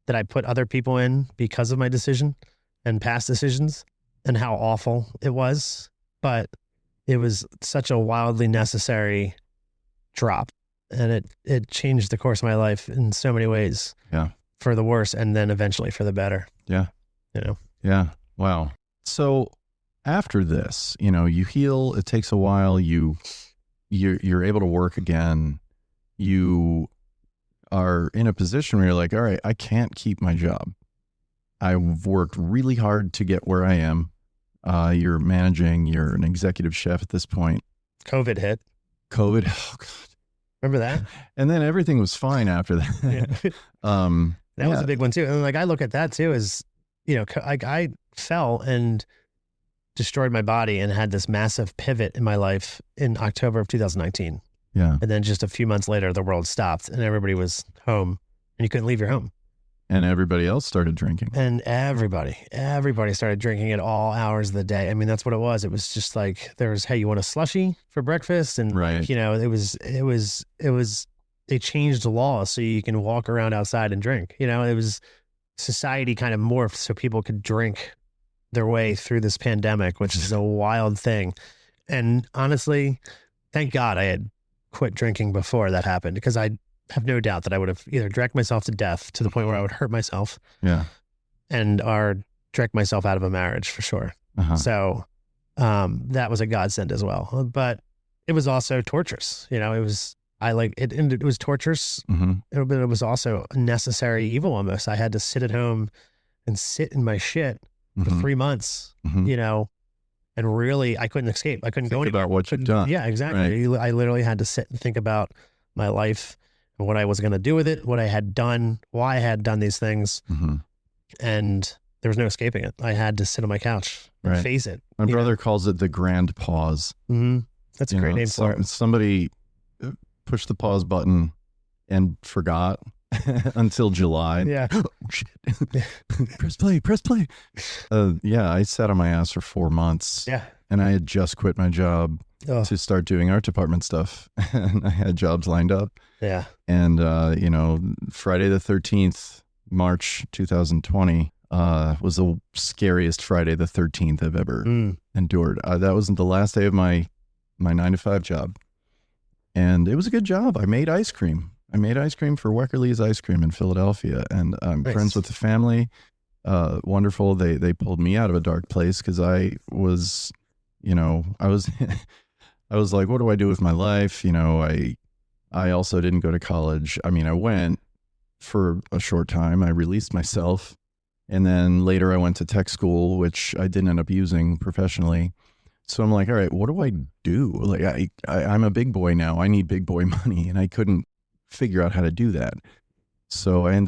that I put other people in because of my decision and past decisions, and how awful it was. But it was such a wildly necessary drop, and it changed the course of my life in so many ways. Yeah. For the worse, and then eventually for the better. Yeah. You know? Yeah. Wow. So after this, you know, you heal, it takes a while, you're able to work again. You are in a position where you're like, all right, I can't keep my job. I've worked really hard to get where I am. You're an executive chef at this point. COVID hit. COVID. Oh God. Remember that? And then everything was fine after that. Yeah. That was a big one too. And like, I look at that too as, you know, I fell and destroyed my body and had this massive pivot in my life in October of 2019. Yeah. And then just a few months later, the world stopped and everybody was home and you couldn't leave your home. And everybody else started drinking. And everybody started drinking at all hours of the day. I mean, that's what it was. It was just like, there was, hey, you want a slushie for breakfast? And you know, they changed the law so you can walk around outside and drink. You know, it was society kind of morphed so people could drink their way through this pandemic, which is a wild thing. And honestly, thank God I had quit drinking before that happened, because I have no doubt that I would have either drank myself to death to the point where I would hurt myself, or drank myself out of a marriage for sure. So that was a godsend as well. But it was also torturous. You know, it was torturous. But it was also a necessary evil almost. I had to sit at home and sit in my shit for 3 months, you know, and really I couldn't escape. I couldn't go anywhere. About what you've done. Yeah, exactly. Right. I literally had to sit and think about my life, what I was going to do with it, what I had done, why I had done these things. And there was no escaping it. I had to sit on my couch and face it. My brother calls it the grand pause. That's a great name for it. Somebody pushed the pause button and forgot until July. Yeah. Oh, shit. Press play. I sat on my ass for 4 months. Yeah. And I had just quit my job to start doing art department stuff. And I had jobs lined up. Yeah. And, you know, Friday the 13th, March 2020, was the scariest Friday the 13th I've ever endured. That was the last day of my 9-to-5 job. And it was a good job. I made ice cream. For Weckerly's Ice Cream in Philadelphia. And I'm friends with the family. Wonderful. They pulled me out of a dark place because I was, you know, I was like, what do I do with my life? You know, I also didn't go to college. I mean, I went for a short time. I released myself. And then later I went to tech school, which I didn't end up using professionally. So I'm like, all right, what do I do? Like, I'm a big boy now. I need big boy money. And I couldn't figure out how to do that. So I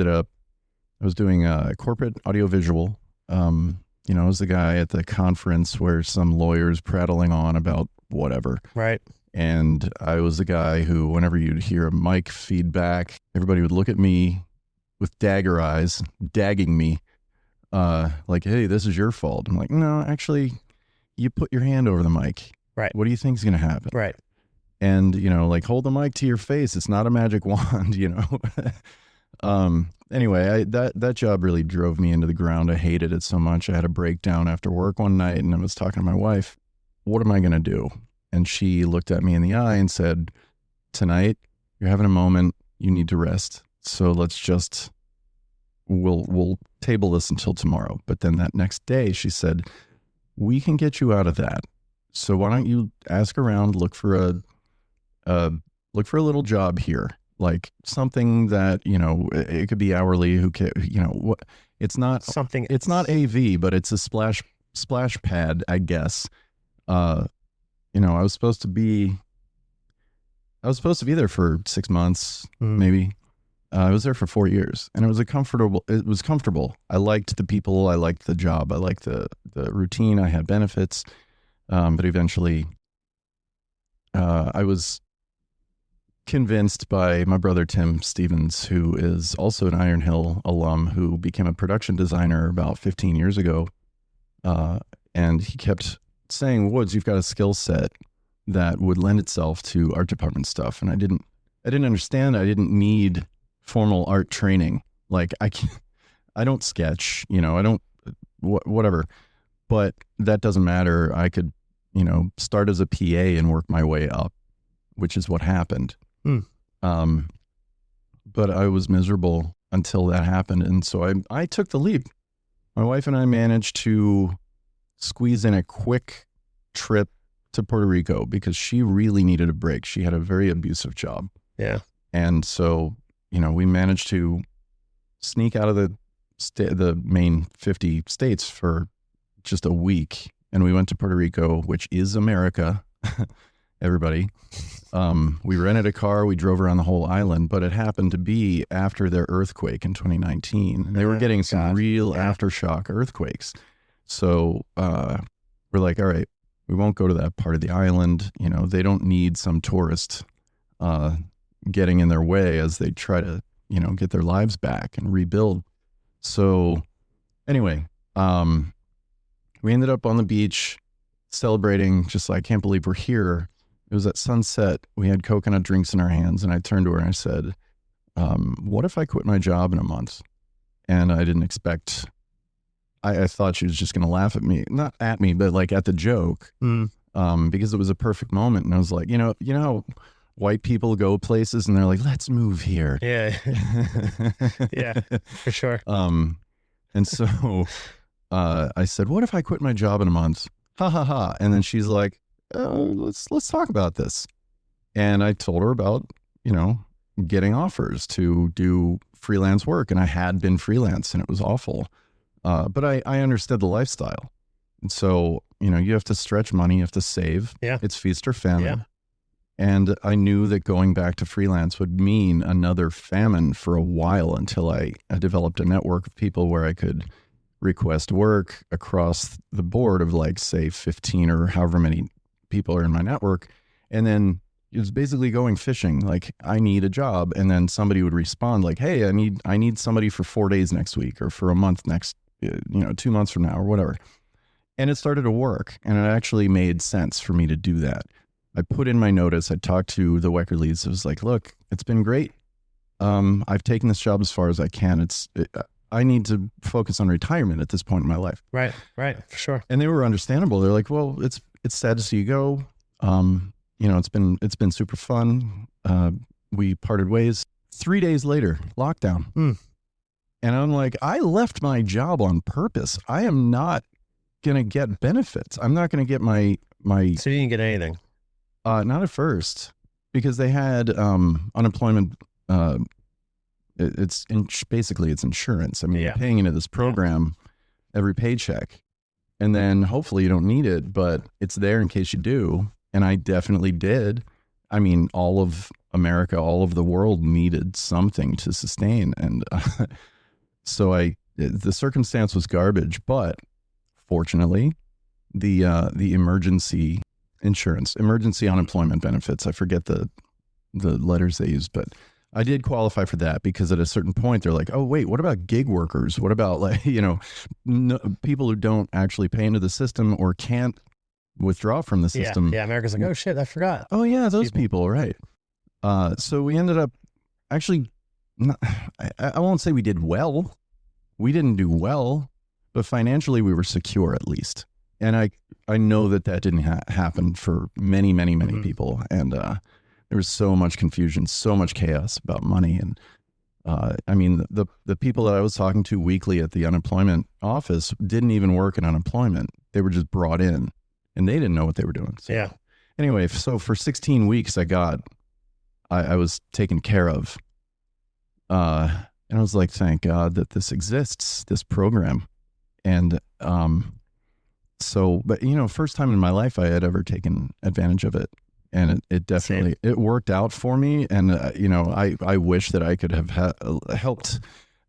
was doing corporate audiovisual. You know, I was the guy at the conference where some lawyer's prattling on about whatever. Right. And I was the guy who, whenever you'd hear a mic feedback, everybody would look at me with dagger eyes, dagging me, like, hey, this is your fault. I'm like, no, actually, you put your hand over the mic. Right. What do you think is going to happen? Right. And, like, hold the mic to your face. It's not a magic wand, Anyway, that job really drove me into the ground. I hated it so much. I had a breakdown after work one night, and I was talking to my wife, what am I going to do? And she looked at me in the eye and said, tonight, you're having a moment. You need to rest. So let's just, we'll table this until tomorrow. But then that next day, she said, we can get you out of that. So why don't you ask around, look for a little job here, like something that, it could be hourly. Who cares? What? It's not something. It's not AV, but it's a splash pad, I guess. I was supposed to be there for 6 months, maybe. I was there for 4 years, and it was comfortable. I liked the people. I liked the job. I liked the routine. I had benefits. But eventually, I was convinced by my brother, Tim Stevens, who is also an Iron Hill alum, who became a production designer about 15 years ago. And he kept saying, Woods, you've got a skill set that would lend itself to art department stuff. And I didn't understand. I didn't need formal art training. Like I don't sketch, I don't, whatever, but that doesn't matter. I could, start as a PA and work my way up, which is what happened. But I was miserable until that happened. And so I took the leap. My wife and I managed to squeeze in a quick trip to Puerto Rico because she really needed a break. She had a very abusive job. Yeah. And so, we managed to sneak out of the main 50 states for just a week. And we went to Puerto Rico, which is America, everybody. We rented a car. We drove around the whole island, but it happened to be after their earthquake in 2019. And they were getting some real aftershock earthquakes. So we're like, all right, we won't go to that part of the island. They don't need some tourist getting in their way as they try to, get their lives back and rebuild. So anyway, we ended up on the beach celebrating, just like, I can't believe we're here. It was at sunset. We had coconut drinks in our hands, and I turned to her and I said, what if I quit my job in a month? And I didn't expect, I thought she was just going to laugh at me, not at me, but like at the joke, because it was a perfect moment. And I was like, you know how white people go places and they're like, let's move here. Yeah. Yeah, for sure. And so I said, what if I quit my job in a month? Ha ha ha. And then she's like, let's talk about this. And I told her about, getting offers to do freelance work. And I had been freelance and it was awful. But I understood the lifestyle. And so, you have to stretch money, you have to save. Yeah. It's feast or famine. Yeah. And I knew that going back to freelance would mean another famine for a while until I developed a network of people where I could request work across the board of, like, say 15 or however many people are in my network. And then it was basically going fishing. Like, I need a job. And then somebody would respond like, hey, I need somebody for 4 days next week or for a month next, 2 months from now or whatever. And it started to work. And it actually made sense for me to do that. I put in my notice. I talked to the Weckerleys. I was like, look, it's been great. I've taken this job as far as I can. I need to focus on retirement at this point in my life. Right, for sure. And they were understandable. They're like, well, it's sad to see you go. It's been super fun. We parted ways. 3 days later, lockdown. And I'm like, I left my job on purpose. I am not going to get benefits. I'm not going to get my. So you didn't get anything? Not at first, because they had unemployment. Basically it's insurance. I mean, you're paying into this program every paycheck, and then hopefully you don't need it, but it's there in case you do. And I definitely did. I mean, all of America, all of the world needed something to sustain. And so the circumstance was garbage, but fortunately the emergency insurance, emergency unemployment benefits. I forget the letters they use, but I did qualify for that because at a certain point they're like, oh wait, what about gig workers? What about like, people who don't actually pay into the system or can't withdraw from the system? Yeah. America's like, oh shit, I forgot. Oh yeah, those people, right? So we ended up actually, I won't say we did well. We didn't do well, but financially we were secure at least. And I know that didn't happen for many, many, many people. And there was so much confusion, so much chaos about money. And I mean, the people that I was talking to weekly at the unemployment office didn't even work in unemployment. They were just brought in and they didn't know what they were doing. So, yeah. Anyway, so for 16 weeks, I was taken care of. And I was like, thank God that this exists, this program. And but first time in my life I had ever taken advantage of it. And it definitely, it worked out for me. And, I wish that I could have helped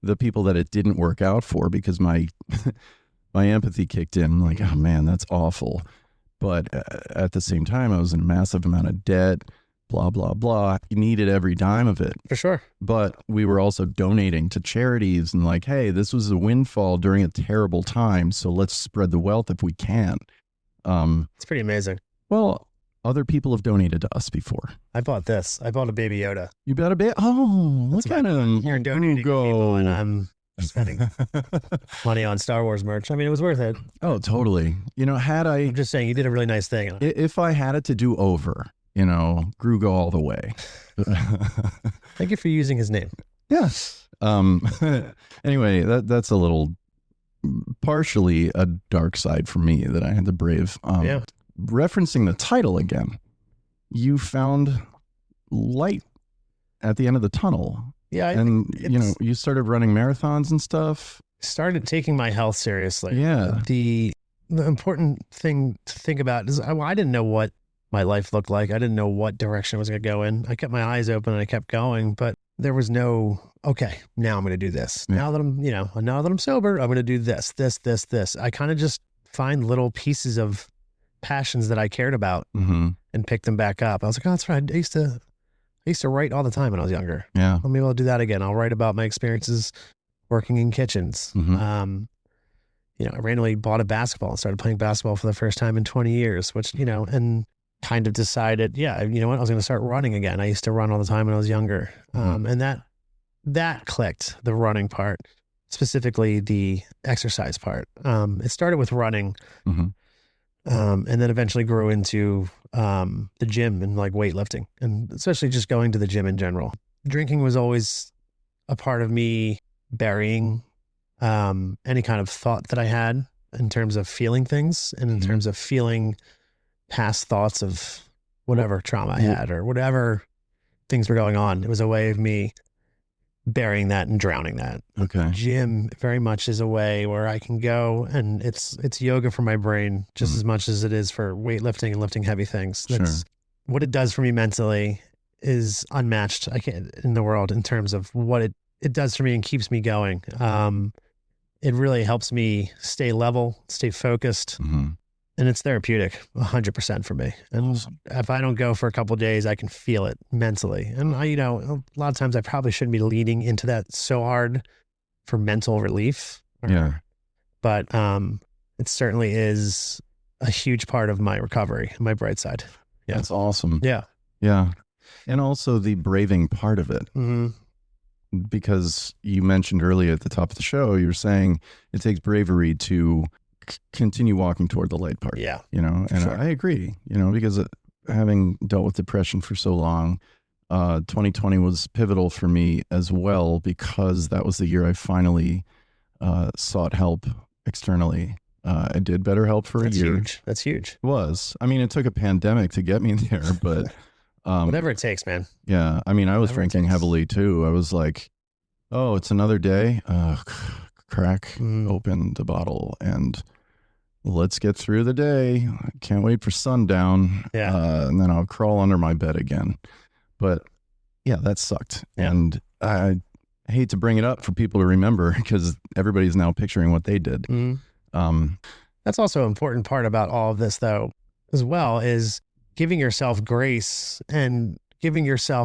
the people that it didn't work out for, because my empathy kicked in. I'm like, oh man, that's awful. But at the same time, I was in a massive amount of debt, blah, blah, blah. You needed every dime of it. For sure. But we were also donating to charities and like, hey, this was a windfall during a terrible time, so let's spread the wealth if we can. It's pretty amazing. Well, other people have donated to us before. I bought this. I bought a Baby Yoda. You bought a baby? Oh, look at him. You're donating to people, and I'm spending money on Star Wars merch. I mean, it was worth it. Oh, totally. I'm just saying, you did a really nice thing. If I had it to do over, Grugo all the way. Thank you for using his name. Yes. Anyway, that's a little partially a dark side for me that I had to brave. Referencing the title again, you found light at the end of the tunnel. Yeah. And you started running marathons and stuff. Started taking my health seriously. Yeah. The important thing to think about is I didn't know what my life looked like. I didn't know what direction I was going to go in. I kept my eyes open and I kept going, but there was no, okay, now I'm going to do this. Yeah. Now that I'm sober, I'm going to do this. I kind of just find little pieces of passions that I cared about and pick them back up. I was like, oh, that's right. I used to write all the time when I was younger. Yeah. Well, maybe I'll do that again. I'll write about my experiences working in kitchens. I randomly bought a basketball and started playing basketball for the first time in 20 years, which, and kind of decided, I was going to start running again. I used to run all the time when I was younger. And that clicked, the running part, specifically the exercise part. It started with running. And then eventually grew into the gym and like weightlifting, and especially just going to the gym in general. Drinking was always a part of me burying any kind of thought that I had in terms of feeling things and in terms of feeling past thoughts of whatever trauma I had or whatever things were going on. It was a way of me burying that and drowning that. Okay. Gym very much is a way where I can go, and it's yoga for my brain just as much as it is for weightlifting and lifting heavy things. That's what it does for me mentally is unmatched in the world in terms of what it does for me and keeps me going. It really helps me stay level, stay focused, and it's therapeutic 100% for me. And if I don't go for a couple of days, I can feel it mentally. And a lot of times I probably shouldn't be leaning into that so hard for mental relief. But it certainly is a huge part of my recovery, my bright side. Yeah. That's awesome. Yeah. Yeah. And also the braving part of it. Because you mentioned earlier at the top of the show, you were saying it takes bravery to continue walking toward the light part. Yeah. And I agree, because having dealt with depression for so long, 2020 was pivotal for me as well, because that was the year I finally sought help externally. I did BetterHelp for a year. Huge. That's huge. It was. I mean, it took a pandemic to get me there, but whatever it takes, man. Yeah. I mean, I was drinking heavily too. I was like, oh, it's another day. Crack open the bottle and let's get through the day. I can't wait for sundown. Yeah. And then I'll crawl under my bed again. But yeah, that sucked. Yeah. And I hate to bring it up for people to remember because everybody's now picturing what they did. That's also an important part about all of this, though. as well is giving yourself grace and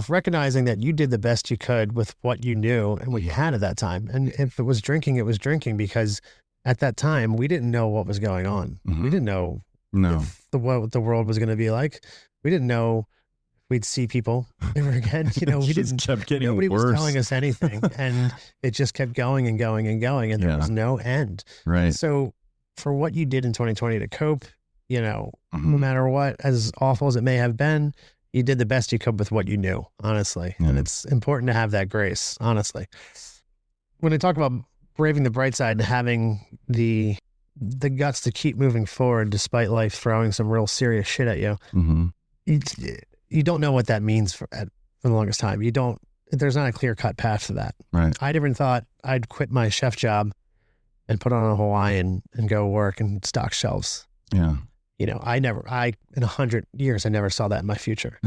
recognizing that you did the best you could with what you knew and what you had at that time. And if it was drinking, it was drinking, because at that time we didn't know what was going on. Mhm. We didn't know No. if what the world was going to be like. We didn't know we'd see people ever again. We It just didn't. kept getting Nobody worse. was telling us anything, and it just kept going and going and going, and there Yeah. was no end. Right. So, for what you did in 2020 to cope, no Mhm. matter what, as awful as it may have been, you did the best you could with what you knew, honestly. And Yeah. it's important to have that grace, honestly. When I talk about braving the bright side and having the guts to keep moving forward despite life throwing some real serious shit at you, Mhm. you don't know what that means for the longest time. There's not a clear cut path to that. Right. I'd even thought I'd quit my chef job and put on a Hawaiian and go work and stock shelves. Yeah. In 100 years, I never saw that in my future.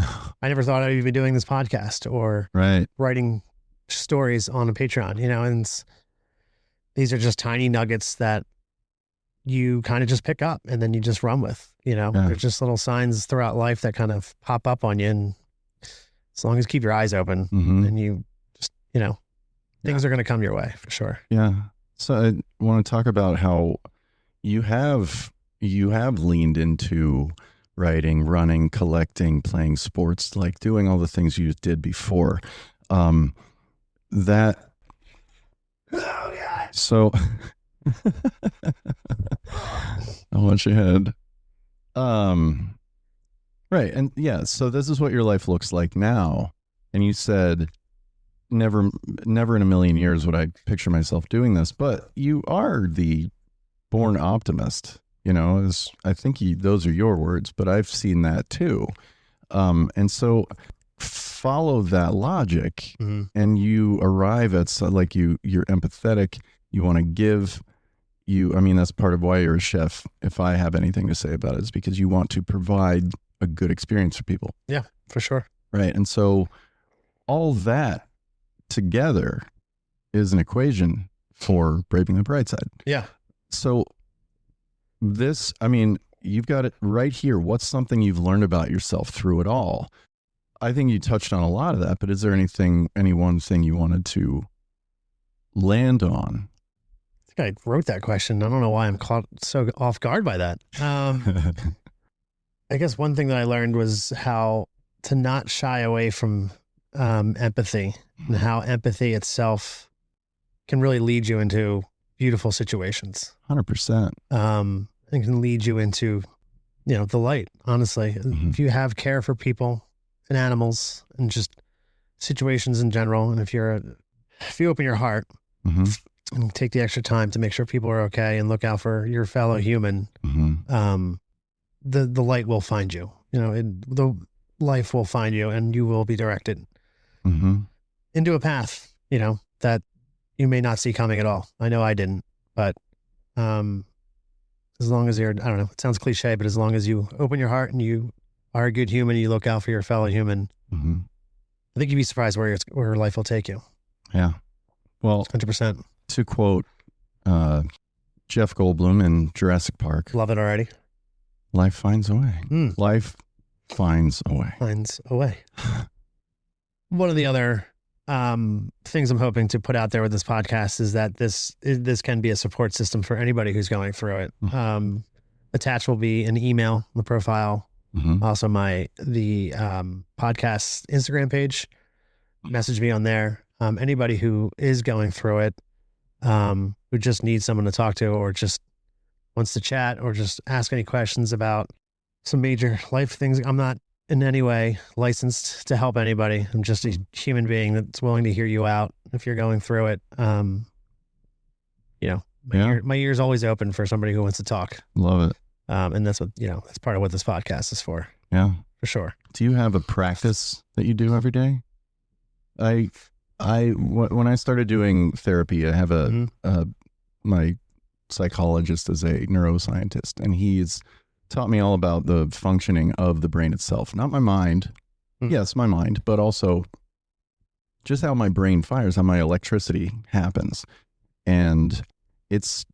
I never thought I'd be doing this podcast or Right. writing stories on a Patreon, and these are just tiny nuggets that you kind of just pick up and then you just run with, There's just little signs throughout life that kind of pop up on you. And as long as you keep your eyes open Mhm. and you just, things are going to come your way for sure. Yeah. So I want to talk about how you have leaned into writing, running, collecting, playing sports, like doing all the things you did before. That. Oh God. So. I want your head. Right. And yeah, so this is what your life looks like now. And you said, never in a million years would I picture myself doing this, but you are the born optimist, as I think those are your words, but I've seen that too. And so follow that logic, Mhm. and you arrive at you're empathetic. You want to give. That's part of why you're a chef. If I have anything to say about it, is because you want to provide a good experience for people. Yeah, for sure. Right. And so all that together is an equation for Braving the Brightside. Yeah. So you've got it right here. What's something you've learned about yourself through it all? I think you touched on a lot of that, but is there any one thing you wanted to land on? I think I wrote that question. I don't know why I'm caught so off guard by that. I guess one thing that I learned was how to not shy away from empathy, and how empathy itself can really lead you into beautiful situations. 100%. It can lead you into, the light, honestly. Mhm. If you have care for people and animals and just situations in general, and if you open your heart Mhm. and take the extra time to make sure people are okay and look out for your fellow human, Mhm. the light will find you. The life will find you, and you will be directed Mhm. into a path, that you may not see coming at all. I know I didn't, but as long as I don't know, it sounds cliche, but as long as you open your heart and you are a good human, and you look out for your fellow human, Mhm. I think you'd be surprised where life will take you. Yeah. Well, 100%. to quote Jeff Goldblum in Jurassic Park, Love it already. life finds a way. Mm. Life finds a way. Finds a way. One of the other things I'm hoping to put out there with this podcast is that this can be a support system for anybody who's going through it. Attached will be an email, the profile, Mhm. also the podcast Instagram page. Message me on there. Anybody who is going through it, who just needs someone to talk to, or just wants to chat, or just ask any questions about some major life things. I'm not in any way licensed to help anybody. I'm just a human being that's willing to hear you out if you're going through it. My ear's always open for somebody who wants to talk. Love it. And that's what, that's part of what this podcast is for Yeah. for sure. Do you have a practice that you do every day? When I started doing therapy, I have my psychologist is a neuroscientist, and he's taught me all about the functioning of the brain itself. Not my mind. Yes, my mind, but also just how my brain fires, how my electricity happens. And it's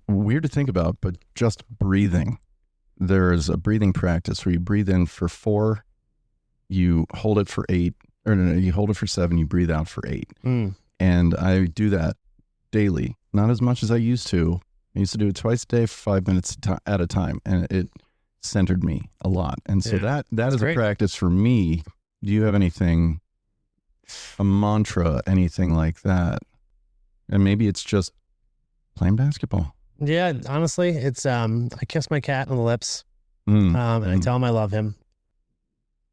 weird to think about, but just breathing there's a breathing practice where you breathe in for 4, you hold it for 8, or no, you hold it for 7, you breathe out for 8. And I do that daily, not as much as I used to. I used to do it twice a day for 5 minutes at a time, and it centered me a lot. And so that is great. A practice for me. Do you have anything, a mantra, anything like that? And maybe it's just playing basketball. Yeah, honestly, it's I kiss my cat on the lips, and I tell him I love him,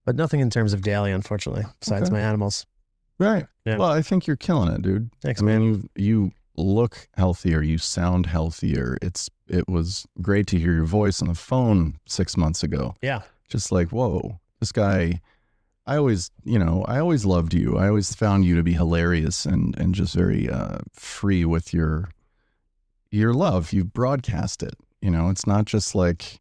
but nothing in terms of daily, unfortunately, besides my animals. Right. Yeah. Well, I think you're killing it, dude. Thanks, man. You look healthier. You sound healthier. It was great to hear your voice on the phone 6 months ago. Yeah. Just like, whoa, this guy. I always loved you. I always found you to be hilarious and just very free with your love. You broadcast it. It's not just like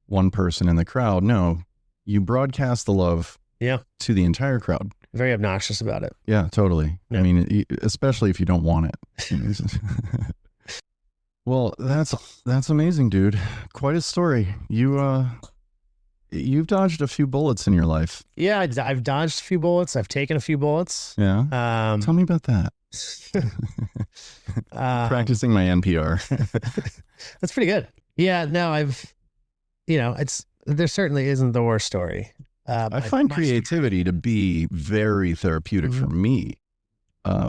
one person in the crowd. No, you broadcast the love to the entire crowd. Very obnoxious about it. Yeah, totally. Yeah. I mean, especially if you don't want it. Well, that's amazing, dude. Quite a story. You've dodged a few bullets in your life. Yeah, I've dodged a few bullets. I've taken a few bullets. Yeah. Tell me about that. Practicing my NPR. That's pretty good. Yeah, no, there certainly isn't the worst story. I find creativity to be very therapeutic for me.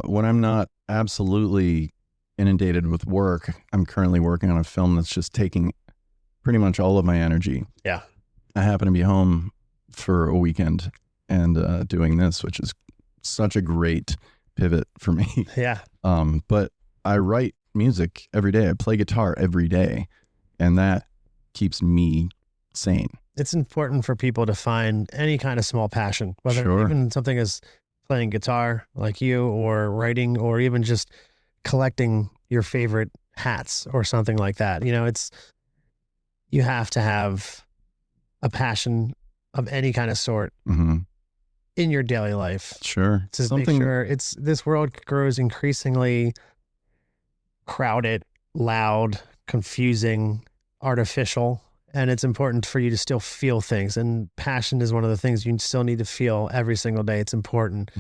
When I'm not absolutely inundated with work, I'm currently working on a film that's just taking pretty much all of my energy. Yeah. I happen to be home for a weekend and doing this, which is such a great pivot for me. Yeah. But I write music every day. I play guitar every day, and that keeps me sane. It's important for people to find any kind of small passion, whether even something as playing guitar like you, or writing, or even just collecting your favorite hats or something like that. You have to have a passion of any kind of sort in your daily life. Sure. To make sure this world grows increasingly crowded, loud, confusing, artificial. And it's important for you to still feel things. And passion is one of the things you still need to feel every single day. It's important.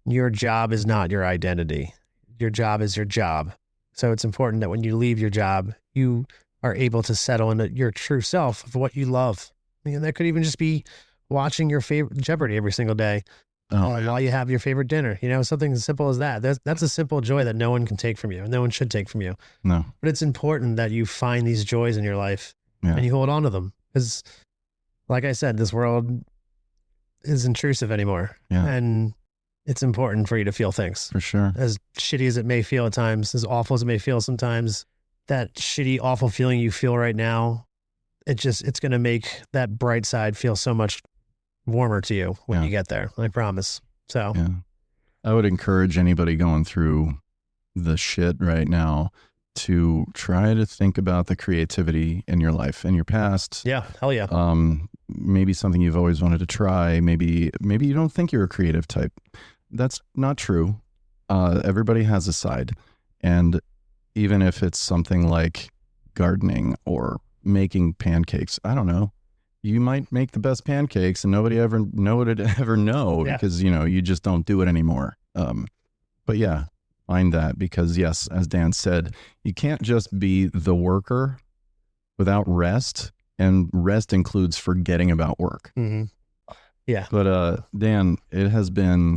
Your job is not your identity. Your job is your job. So it's important that when you leave your job, you are able to settle into your true self of what you love. And that could even just be watching your favorite Jeopardy every single day while you have your favorite dinner. Something as simple as that. That's a simple joy that no one can take from you, and no one should take from you. No. But it's important that you find these joys in your life. Yeah. And you hold on to them, because like I said, this world is intrusive anymore. Yeah. And it's important for you to feel things. For sure. As shitty as it may feel at times, as awful as it may feel sometimes, that shitty, awful feeling you feel right now, it's going to make that bright side feel so much warmer to you when you get there. I promise. So I would encourage anybody going through the shit right now to try to think about the creativity in your life, in your past. Yeah. Hell yeah. Maybe something you've always wanted to try. Maybe you don't think you're a creative type. That's not true. Everybody has a side. And even if it's something like gardening or making pancakes, I don't know, you might make the best pancakes and nobody ever know because, you just don't do it anymore. But yeah, find that, because yes, as Dan said, you can't just be the worker without rest, and rest includes forgetting about work. Yeah. But Dan, it has been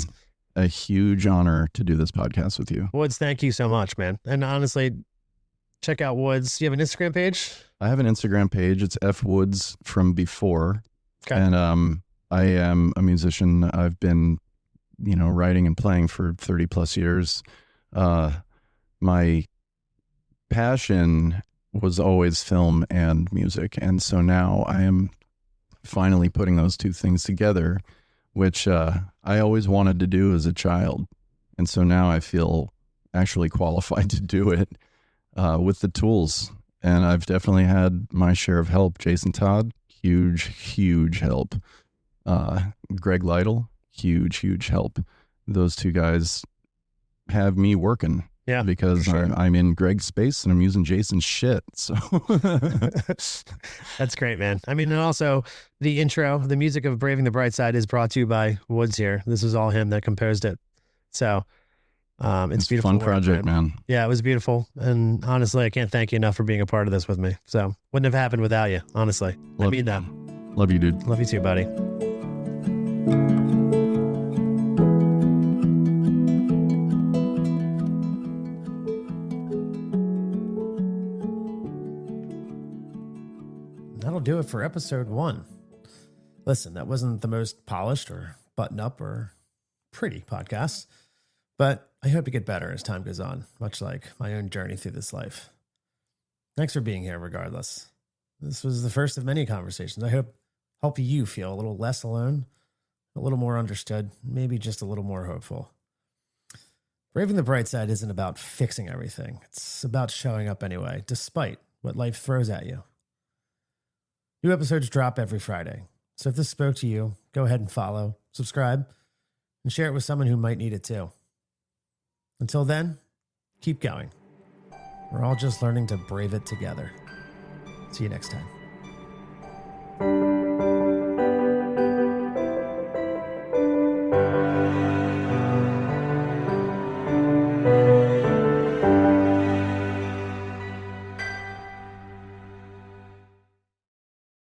a huge honor to do this podcast with you. Woods, thank you so much, man. And honestly, check out Woods. Do you have an Instagram page? I have an Instagram page. It's F Woods from before. Okay. And I am a musician. I've been, writing and playing for 30 plus years. My passion was always film and music. And so now I am finally putting those two things together, which I always wanted to do as a child. And so now I feel actually qualified to do it with the tools. And I've definitely had my share of help. Jason Todd, huge help. Greg Lytle, huge help. Those two guys have me working. Yeah, because for sure. I'm in Greg's space and I'm using Jason's shit. So That's great, man. I mean, and also the intro, the music of Braving the Brightside is brought to you by Woods here. This was all him that composed it. So it's it's a beautiful fun work, project, man. Yeah, it was beautiful. And honestly, I can't thank you enough for being a part of this with me. So wouldn't have happened without you, honestly. I mean that. Love you, dude. Love you too, buddy. That'll do it for episode 1. Listen, that wasn't the most polished or button up or pretty podcast, but I hope to get better as time goes on, much like my own journey through this life. Thanks for being here regardless. This was the first of many conversations. I hope help you feel a little less alone, a little more understood, maybe just a little more hopeful. Braving the Brightside isn't about fixing everything. It's about showing up anyway, despite what life throws at you. New episodes drop every Friday. So if this spoke to you, go ahead and follow, subscribe, and share it with someone who might need it too. Until then, keep going. We're all just learning to brave it together. See you next time.